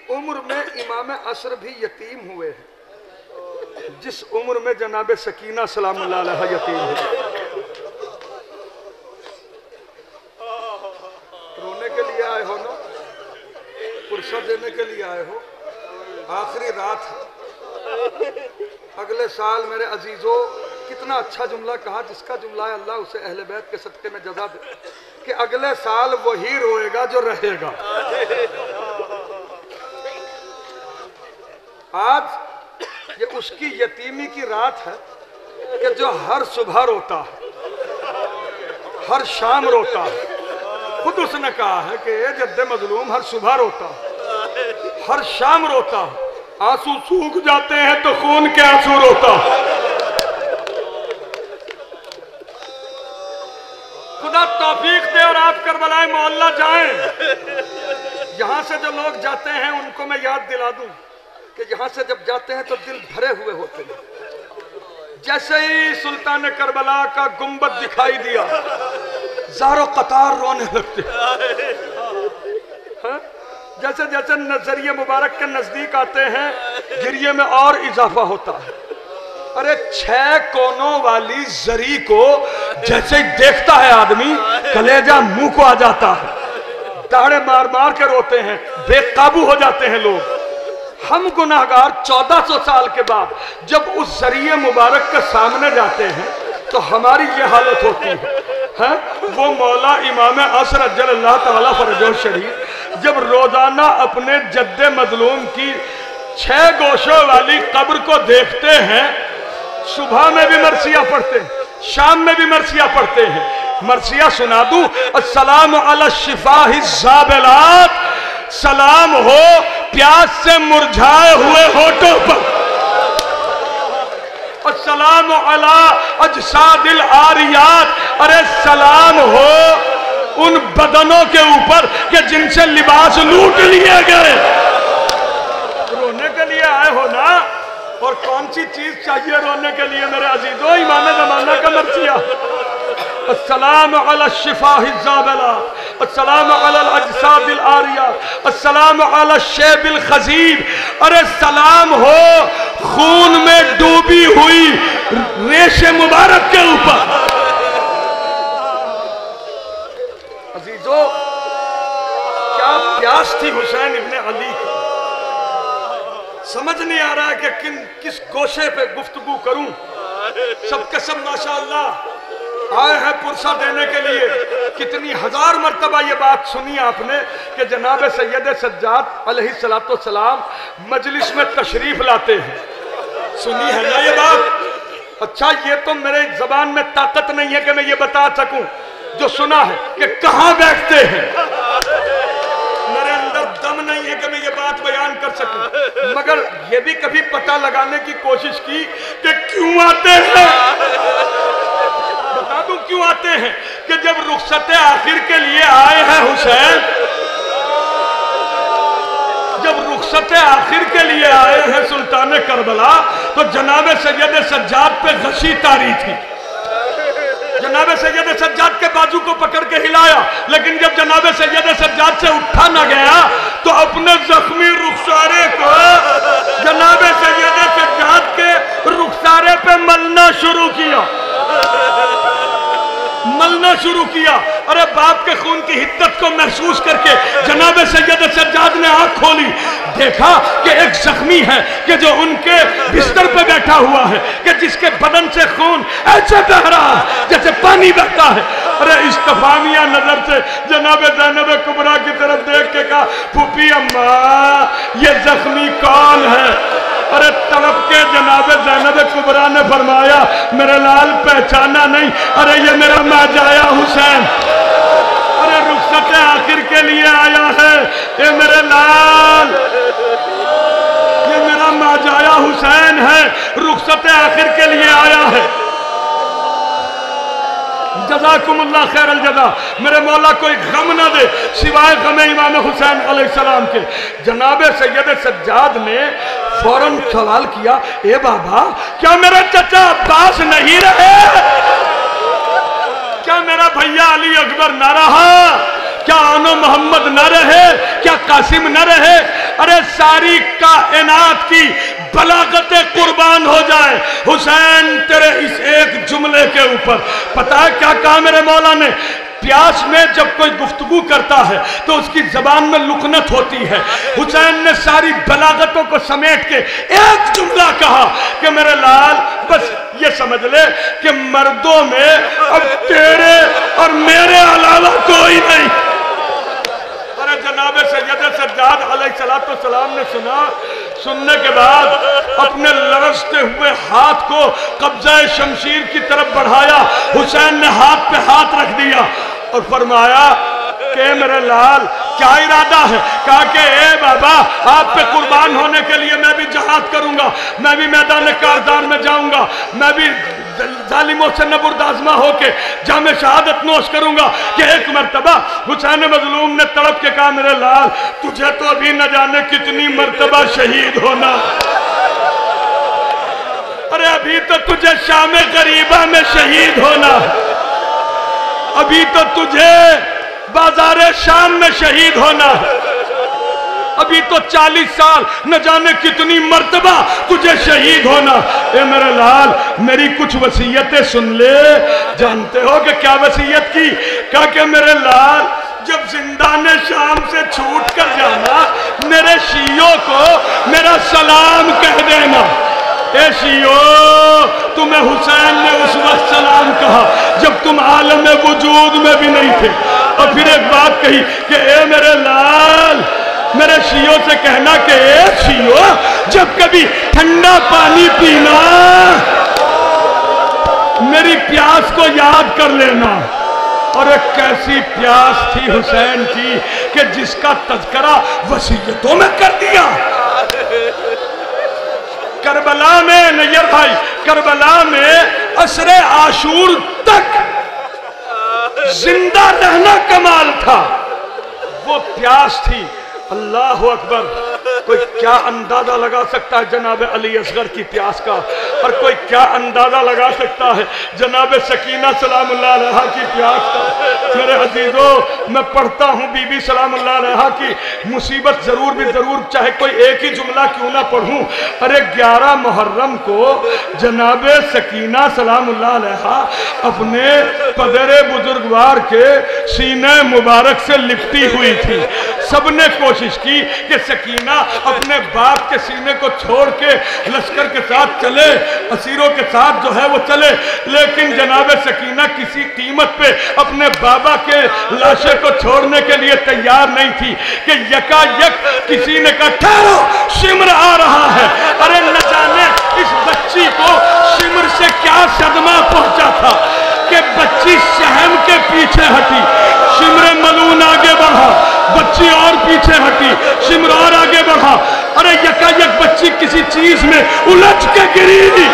عمر میں امام عصر بھی یتیم ہوئے ہیں جس عمر میں جناب سکینہ سلام اللہ علیہ یتیم ہوئے. رونے کے لیے آئے ہو نا، پرسہ دینے کے لیے آئے ہو. آخری رات ہے. اگلے سال میرے عزیزوں کتنا اچھا جملہ کہا، جس کا جملہ ہے اللہ اسے اہل بیت کے صدقے میں جزا دے، کہ اگلے سال وہی روئے گا جو رہے گا. آج یہ اس کی یتیمی کی رات ہے کہ جو ہر صبح روتا ہے، ہر شام روتا ہے. خود اس نے کہا ہے کہ اے جد مظلوم ہر صبح روتا ہے، ہر شام روتا ہے. آنسو سوکھ جاتے ہیں تو خون کے آنسو روتا ہے. خدا توفیق دے اور آپ کربلائے معلیٰ جائیں. یہاں سے جو لوگ جاتے ہیں ان کو میں یاد دلا دوں کہ یہاں سے جب جاتے ہیں تو دل بھرے ہوئے ہوتے ہیں. جیسے ہی سلطان کربلا کا گنبد دکھائی دیا، زار و قطار رونے لگتے. جیسے جیسے نظریہ مبارک کے نزدیک آتے ہیں گریے میں اور اضافہ ہوتا ہے. ارے 6 کونوں والی زری کو جیسے ہی دیکھتا ہے آدمی کلیجہ منہ کو آ جاتا ہے. داڑے مار مار کے روتے ہیں، بے قابو ہو جاتے ہیں لوگ. ہم گناہگار 1400 سال کے بعد جب اس ذریعہ مبارک کے سامنے جاتے ہیں تو ہماری یہ حالت ہوتی ہے. وہ مولا امام عصر اجل اللہ تعالیٰ فرجہ شریف جب روزانہ اپنے جد مظلوم کی 6 گوشوں والی قبر کو دیکھتے ہیں، صبح میں بھی مرثیہ پڑھتے ہیں، شام میں بھی مرثیہ پڑھتے ہیں. مرثیہ سنا دوں، السلام علی الشفاہ الزابلات، سلام ہو پیاس سے مرجھائے ہوئے ہونٹوں پر، اور السلام علی اجساد العاریات، ارے سلام ہو ان بدنوں کے اوپر کہ جن سے لباس لوٹ لیے گئے۔ رونے کے لیے آئے ہو نا، اور کون سی چیز چاہیے رونے کے لیے میرے عزیزو؟ امام زمانہ کا مرثیہ، السلام علی الشفاہ الزابلہ، السلام علی الاجساد العاریہ، السلام علی الشیب الخضیب، ارے سلام ہو خون میں ڈوبی ہوئی ریش مبارک کے اوپر۔ عزیزو کیا پیاس تھی حسین ابن علی کی، سمجھ نہیں آ رہا ہے کہ کس گوشے پہ گفتگو کروں۔ سب کے سب ماشاءاللہ آئے ہیں پرسہ دینے کے لیے۔ کتنی ہزار مرتبہ یہ بات سنی آپ نے کہ جناب سید سجاد علیہ السلام مجلس میں تشریف لاتے ہیں، سنی ہے نا یہ بات؟ اچھا یہ تو میرے زبان میں طاقت نہیں ہے کہ میں یہ بتا سکوں، جو سنا ہے کہ کہاں بیٹھتے ہیں، میرے اندر دم نہیں ہے کہ میں یہ بات بیان کر سکوں، مگر یہ بھی کبھی پتہ لگانے کی کوشش کی کہ کیوں آتے ہیں۔ بتا دوں کیوں آتے ہیں کہ جب رخصت آخر کے لیے آئے ہیں حسین، جب رخصت آخر کے لیے آئے ہیں سلطان کربلا، تو جناب سید سجاد پہ غشی طاری تھی۔ جناب سید سجاد کے بازو کو پکڑ کے ہلایا، لیکن جب جناب سید سجاد سے اٹھا نہ گیا تو اپنے زخمی رخسارے کو جناب سید سجاد کے رخسارے پہ ملنا شروع کیا، ملنا شروع کیا۔ ارے باپ کے خون کی حدت کو محسوس کر کے جناب سید سجاد نے آنکھ کھولی، دیکھا کہ ایک زخمی ہے کہ جو ان کے بستر پہ بیٹھا ہوا ہے، کہ جس کے بدن سے خون ایسے بہہ رہا ہے جیسے پانی بہتا ہے۔ ارے استفہامیہ نظر سے جناب زینب کبریٰ کی طرف دیکھ کے کہا، پھوپھی اماں یہ زخمی کون ہے؟ ارے تڑپ کے جناب زینب کبریٰ نے فرمایا، میرے لال پہچانا نہیں؟ ارے یہ میرا ماجایا حسین، ارے رخصت آخر کے لیے آیا ہے، اے میرے لال یہ میرا ماجایا حسین ہے، رخصت آخر کے لیے آیا ہے۔ جزاکم اللہ خیر الجزا، میرے مولا کوئی غم نہ دے سوائے غم امام حسین علیہ السلام کے۔ جناب سید سجاد نے فوراً سوال کیا، اے بابا کیا میرا چچا عباس نہیں رہے؟ کیا میرا بھیا علی اکبر نہ رہا؟ کیا آنو محمد نہ رہے؟ کیا قاسم نہ رہے؟ ارے ساری کائنات کی بلاغت قربان ہو جائے حسین تیرے اس ایک جملے کے اوپر۔ پتہ ہے کیا کہا میرے مولا نے؟ پیاس میں جب کوئی گفتگو کرتا ہے تو اس کی زبان میں لکنت ہوتی ہے، حسین نے ساری بلاغتوں کو سمیٹ کے ایک جملہ کہا کہ میرے لال بس یہ سمجھ لے کہ مردوں میں اب تیرے اور میرے علاوہ کوئی نہیں۔ ارے جناب سید سجاد علیہ السلام نے سننے کے بعد اپنے لرزتے ہوئے ہاتھ کو قبضہ شمشیر کی طرف بڑھایا، حسین نے ہاتھ پہ ہاتھ رکھ دیا اور فرمایا کہ میرے لال کیا ارادہ ہے؟ کہا کہ اے بابا آپ پہ قربان ہونے کے لیے میں بھی جہاد کروں گا، میں بھی میدان کارزار میں جاؤں گا، میں بھی ظالموں سے نبردآزما ہو کے جام شہادت نوش کروں گا۔ کہ ایک مرتبہ حسین مظلوم نے تڑپ کے کہا، میرے لال تجھے تو ابھی نہ جانے کتنی مرتبہ شہید ہونا، ارے ابھی تو تجھے شام غریبہ میں شہید ہونا، ابھی تو تجھے بازار شام میں شہید ہونا، ابھی تو 40 سال نہ جانے کتنی مرتبہ تجھے شہید ہونا۔ اے میرے لال میری کچھ وصیتیں سن لے۔ جانتے ہو کہ کیا وصیت کی؟ کہا کہ میرے لال جب زندان شام سے چھوٹ کر جانا میرے شیعوں کو میرا سلام کہہ دینا۔ اے شیعوں تمہیں حسین نے اس وقت سلام کہا جب تم عالم وجود میں بھی نہیں تھے۔ اور پھر ایک بات کہی کہ اے میرے لال میرے شیعوں سے کہنا کہ اے شیعوں جب کبھی ٹھنڈا پانی پینا میری پیاس کو یاد کر لینا۔ اور ایک کیسی پیاس تھی حسین کی کہ جس کا تذکرہ وصیتوں میں کر دیا۔ کربلا میں نیر بھائی، کربلا میں عصر عاشور تک زندہ رہنا کمال تھا، وہ پیاس تھی۔ اللہ اکبر، کوئی کیا اندازہ لگا سکتا ہے جناب علی اصغر کی پیاس کا، اور کوئی کیا اندازہ لگا سکتا ہے جناب سکینہ سلام اللہ علیہ کی پیاس کا۔ میرے عزیزو، میں پڑھتا ہوں بی بی سلام اللہ علیہ کی مصیبت ضرور بھی ضرور، چاہے کوئی ایک ہی جملہ کیوں نہ پڑھوں۔ ارے 11 محرم کو جناب سکینہ سلام اللہ علیہ اپنے پدر بزرگوار کے سینے مبارک سے لپٹی ہوئی تھی۔ سب نے کوشش کی کہ سکینہ اپنے باپ کے سینے کو چھوڑ کے لشکر کے ساتھ چلے، اسیروں کے ساتھ جو ہے وہ چلے، لیکن جناب سکینہ کسی قیمت پہ اپنے بابا کے لاشے کو چھوڑنے کے لیے تیار نہیں تھی کہ یکا یک کسی نے کہا ٹھہرو، شمر آ رہا ہے۔ ارے نہ جانے اس بچی کو شمر سے کیا صدمہ پہنچا تھا کہ بچی شہم کے پیچھے ہٹی، شمر ملون آگے بڑھا، بچی اور پیچھے ہٹی، شمر اور آگے بڑھا۔ ارے یکا یک بچی کسی چیز میں الجھ کے گری۔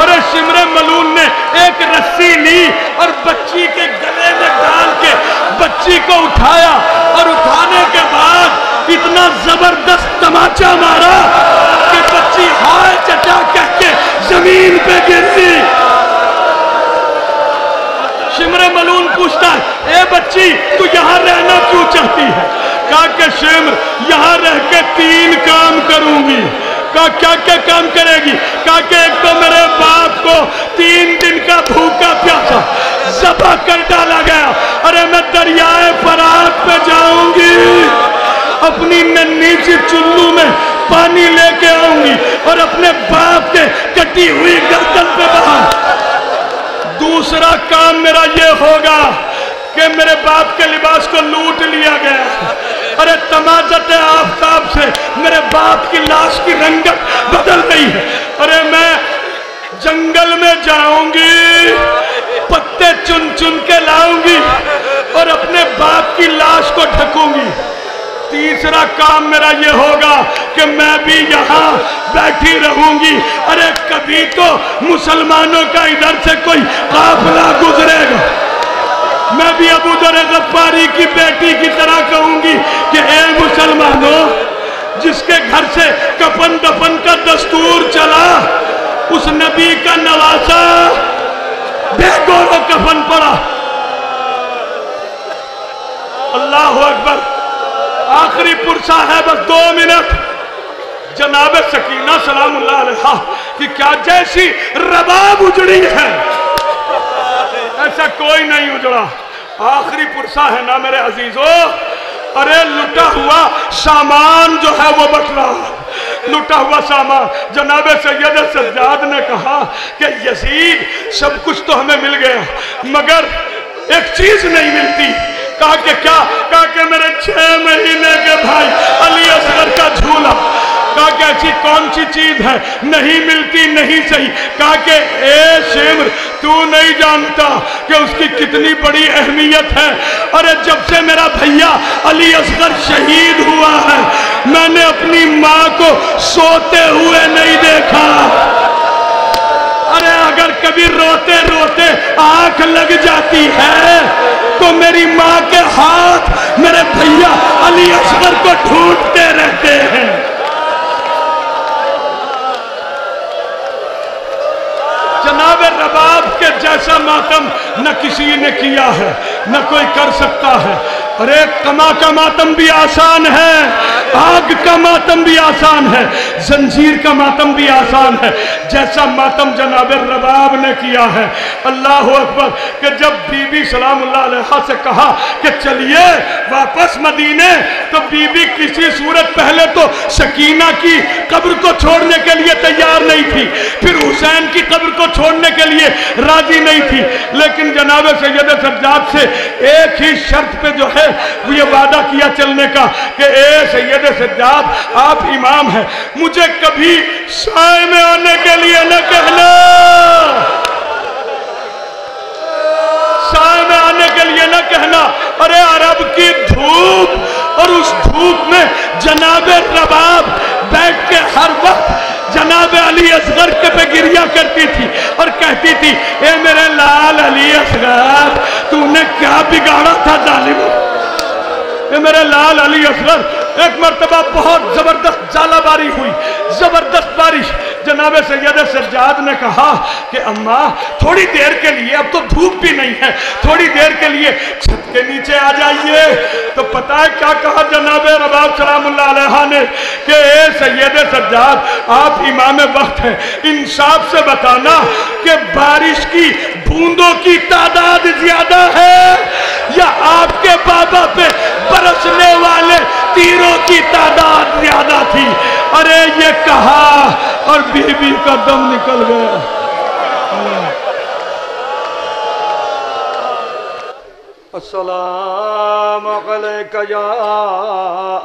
ارے شمر ملون نے ایک رسی لی اور بچی کے گلے میں ڈال کے بچی کو اٹھایا، اور اٹھانے کے بعد اتنا زبردست تماچا مارا کہ بچی ہائے چچا کہہ کے زمین پہ گری۔ شمر ملون پوچھتا ہے، اے بچی تو یہاں رہنا کیوں چاہتی ہے؟ کہا کہ شمر یہاں رہ کے 3 کام کروں گی۔ کہا کیا کیا کام کرے گی؟ کہا کہ ایک تو میرے باپ کو 3 دن کا بھوکا پیاسا ذبح کر ڈالا گیا، ارے میں دریائے فرات پہ جاؤں گی، اپنی ننھی سی چلو میں پانی لے کے آؤں گی اور اپنے باپ کے کٹی ہوئی گردن پہ بہاؤں۔ دوسرا کام میرا یہ ہوگا کہ میرے باپ کے لباس کو لوٹ لیا گیا، ارے تمازت آفتاب سے میرے باپ کی لاش کی رنگت بدل گئی ہے، ارے میں جنگل میں جاؤں گی، پتے چن چن کے لاؤں گی اور اپنے باپ کی لاش کو ڈھکوں گی۔ تیسرا کام میرا یہ ہوگا کہ میں بھی یہاں بیٹھی رہوں گی، ارے کبھی تو مسلمانوں کا ادھر سے کوئی قافلہ گزرے گا، میں بھی ابو ذر غفاری کی بیٹی کی طرح کہوں گی کہ اے مسلمانوں، جس کے گھر سے کفن دفن کا دستور چلا، اس نبی کا نواسا بے گور و کفن پڑا۔ اللہ اکبر، آخری پرسہ ہے بس 2 منٹ۔ جناب سکینہ سلام اللہ علیہ کہ کیا جیسی رباب اجڑی ہے ایسا کوئی نہیں اجڑا۔ آخری پرسہ ہے نا میرے عزیزو، ارے لٹا ہوا سامان جو ہے وہ بٹ رہا، لٹا ہوا سامان۔ جناب سید سجاد نے کہا کہ یزید سب کچھ تو ہمیں مل گیا مگر ایک چیز نہیں ملتی۔ کہا کہ کیا؟ کہا کہ میرے 6 مہینے کے بھائی علی اصغر کا جھولا۔ کہا کہ ایسی کون سی چیز ہے نہیں ملتی؟ نہیں صحیح۔ کہا کہ اے شمر تو نہیں جانتا کہ اس کی کتنی بڑی اہمیت ہے، ارے جب سے میرا بھیا علی اصغر شہید ہوا ہے میں نے اپنی ماں کو سوتے ہوئے نہیں دیکھا، ارے اگر کبھی روتے روتے آنکھ لگ جاتی ہے تو میری ماں کے ہاتھ میرے بھیا علی اصغر کو ڈھونڈتے رہتے ہیں۔ جناب رباب کے جیسا ماتم نہ کسی نے کیا ہے نہ کوئی کر سکتا ہے۔ ارے کما کا ماتم بھی آسان ہے، آگ کا ماتم بھی آسان ہے، زنجیر کا ماتم بھی آسان ہے، جیسا ماتم جناب رباب نے کیا ہے۔ اللہ اکبر، کہ جب بی بی سلام اللہ علیہ سے کہا کہ چلیے واپس مدینے، تو بی بی کسی صورت پہلے تو سکینہ کی قبر کو چھوڑنے کے لیے تیار نہیں تھی، پھر حسین کی قبر کو چھوڑنے کے لیے راضی نہیں تھی، لیکن جناب سید سجاد سے ایک ہی شرط پہ جو ہے وہ یہ وعدہ کیا چلنے کا کہ اے سید سجاد آپ امام ہیں، مجھے کبھی سائے میں آنے کے لیے نہ کہنا، سائے میں آنے کے لیے نہ کہنا۔ ارے عرب کی دھوپ اور اس دھوپ میں جناب رباب بیٹھ کے ہر وقت علی اصغر کے پہ گریا کرتی تھی اور کہتی تھی اے میرے لال علی اصغر تو نے کیا بگاڑا تھا ظالم، اے میرے لال علی اصغر۔ ایک مرتبہ بہت زبردست ژالہ باری ہوئی، زبردست بارش۔ جناب سید سجاد نے کہا کہ اماں تھوڑی دیر کے لیے، اب تو دھوپ بھی نہیں ہے، تھوڑی دیر کے لیے چھت کے نیچے آ جائیے۔ تو پتہ ہے کیا کہا جناب رباب سلام اللہ علیہ نے کہ اے سید سجاد آپ امام وقت ہیں، انصاف سے بتانا کہ بارش کی بوندوں کی تعداد زیادہ ہے یا آپ کے بابا پہ برسنے والے تیروں کی تعداد زیادہ تھی؟ ارے یہ کہا اور بی بی کا دم نکل گیا۔ السلام علیکہ یا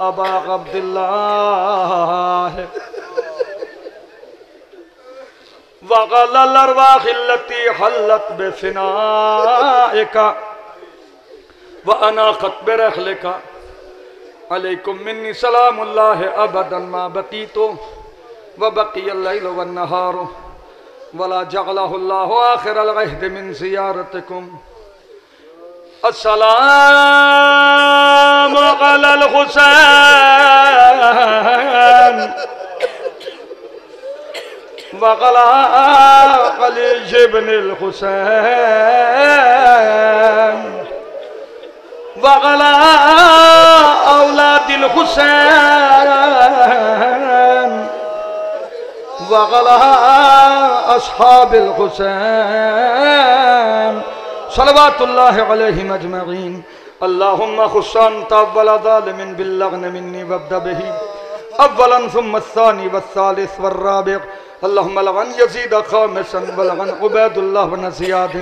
ابا عبداللہ وغل الارواح التي حلت بفنائك واناقت برحلك علیکم منی سلام اللہ ابدا ما بقیت وبقی اللیل والنہار ولا جعلہ اللہ آخر العہد من زیارتکم۔ السلام علی الحسین وعلی علی بن الحسین وعلی اولاد الحسین وعلی اصحاب الحسین صلوات اللہ علیہم اجمعین۔ اللہم خصان تاول ظالم باللغن منی وابدہ بہی اولا ثم الثانی والثالث والرابع۔ اللہم لغن یزید خامسا ولغن عبید اللہ بن زیاد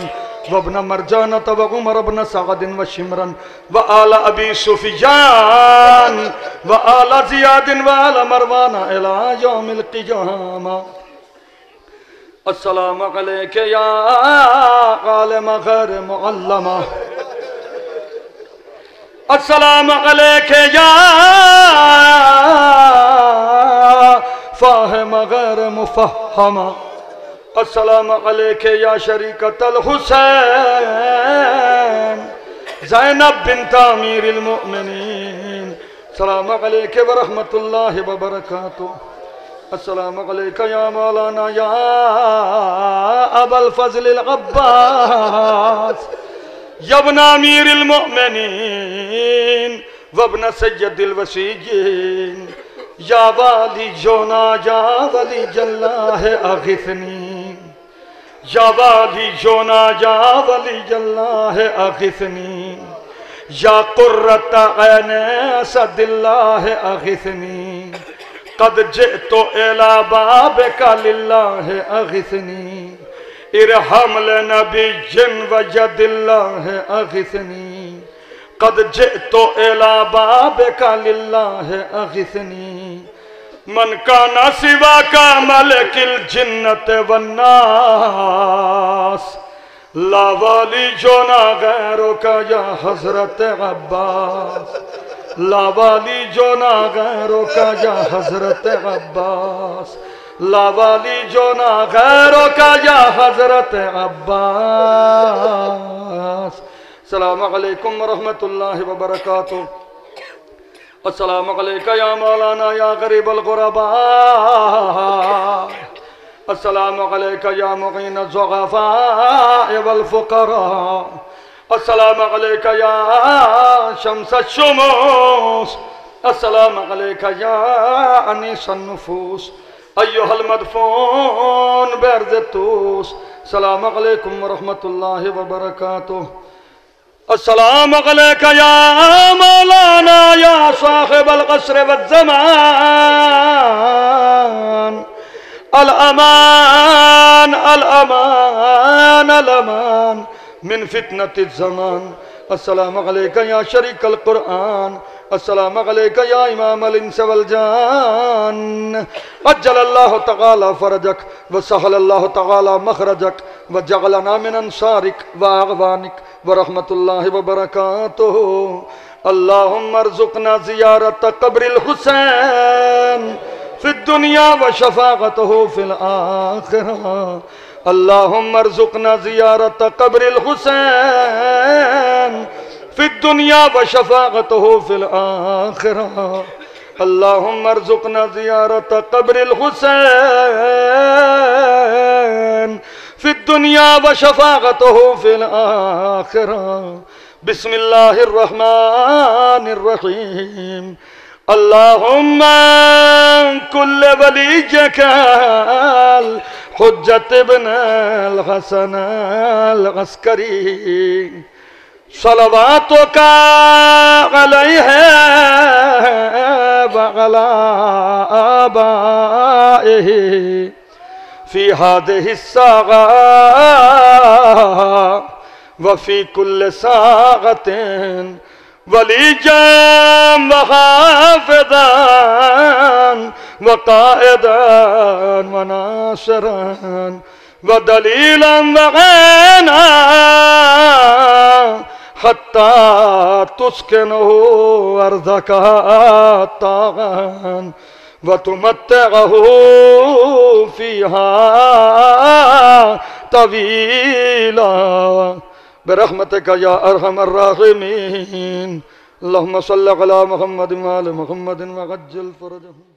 وابن مرجانة وعمر بن سعد وشمرا وآل أبي سفيان وآل زياد وآل مروان إلى يوم القيامة۔ السلام عليك يا عالم غير معلمة، السلام عليك يا فاهم غير مفهمة، السلام علیکہ یا شریکت الحسین زینب بنت امیر المؤمنین، السلام علیکہ ورحمت اللہ وبرکاتہ۔ السلام علیکہ یا مولانا یا ابا الفضل العباس یا ابن امیر المؤمنین وابن سید الوسیین یا والی جونا یا ولی جلہ اغثنی، یا والی جونا یا ولی جلہ اغثنی، یا قرۃ عین اسد اللہ اغثنی، قد جئت الی بابک للہ اغثنی، ارحم لنبی وجد اللہ اغثنی، قد جئت الی بابک للہ اغثنی، من کان سواک ملک الجنت والناس لا والی جونا غیرک یا حضرت عباس، لا والی جونا غیرک یا حضرت عباس، لا والی جونا غیرک یا حضرت عباس۔ السلام علیکم ورحمت اللہ وبرکاتہ۔ السلام علیکہ یا مولانا یا غریب الغرباء، السلام علیکہ یا معین الضعفاء والفقراء، السلام علیکہ یا شمس الشموس، السلام علیکہ یا انیس النفوس ایہا المدفون برز التوس۔ السلام علیکم ورحمت اللہ وبرکاتہ۔ السلام علیکہ یا مولانا یا صاحب القصر والزمان، الامان الامان الامان من فتنة الزمان۔ السلام علیکہ یا شریک القرآن، السلام علیکہ یا امام الانس والجان، عجل اللہ تعالی فرجک وسہل اللہ تعالی مخرجک وجعلنا من انصارک واعوانک ورحمت اللہ وبرکاتہ۔ اللہم ارزقنا زیارت قبر الحسین في الدنيا وشفاعته في الآخرة. اللهم ارزقنا زيارة قبر الحسين في الدنيا وشفاعته في الآخرة. اللهم ارزقنا زيارة قبر الحسين في الدنيا وشفاعته في الآخرة. بسم الله الرحمن الرحيم. اللهم كل وليك الحجة ابن الحسن العسكري صلواتك عليه وعلى آبائه في هذه الساعة وفي كل ساعة وليا وحافظا وقائدا وناصرا ودليلا وعينا حتى تسكنه أرضك طاغا وتمتعه فيها طويلا برحمتك يا أرحم الراحمين. اللهم صل على محمد وآل محمد وعجل فرجهم.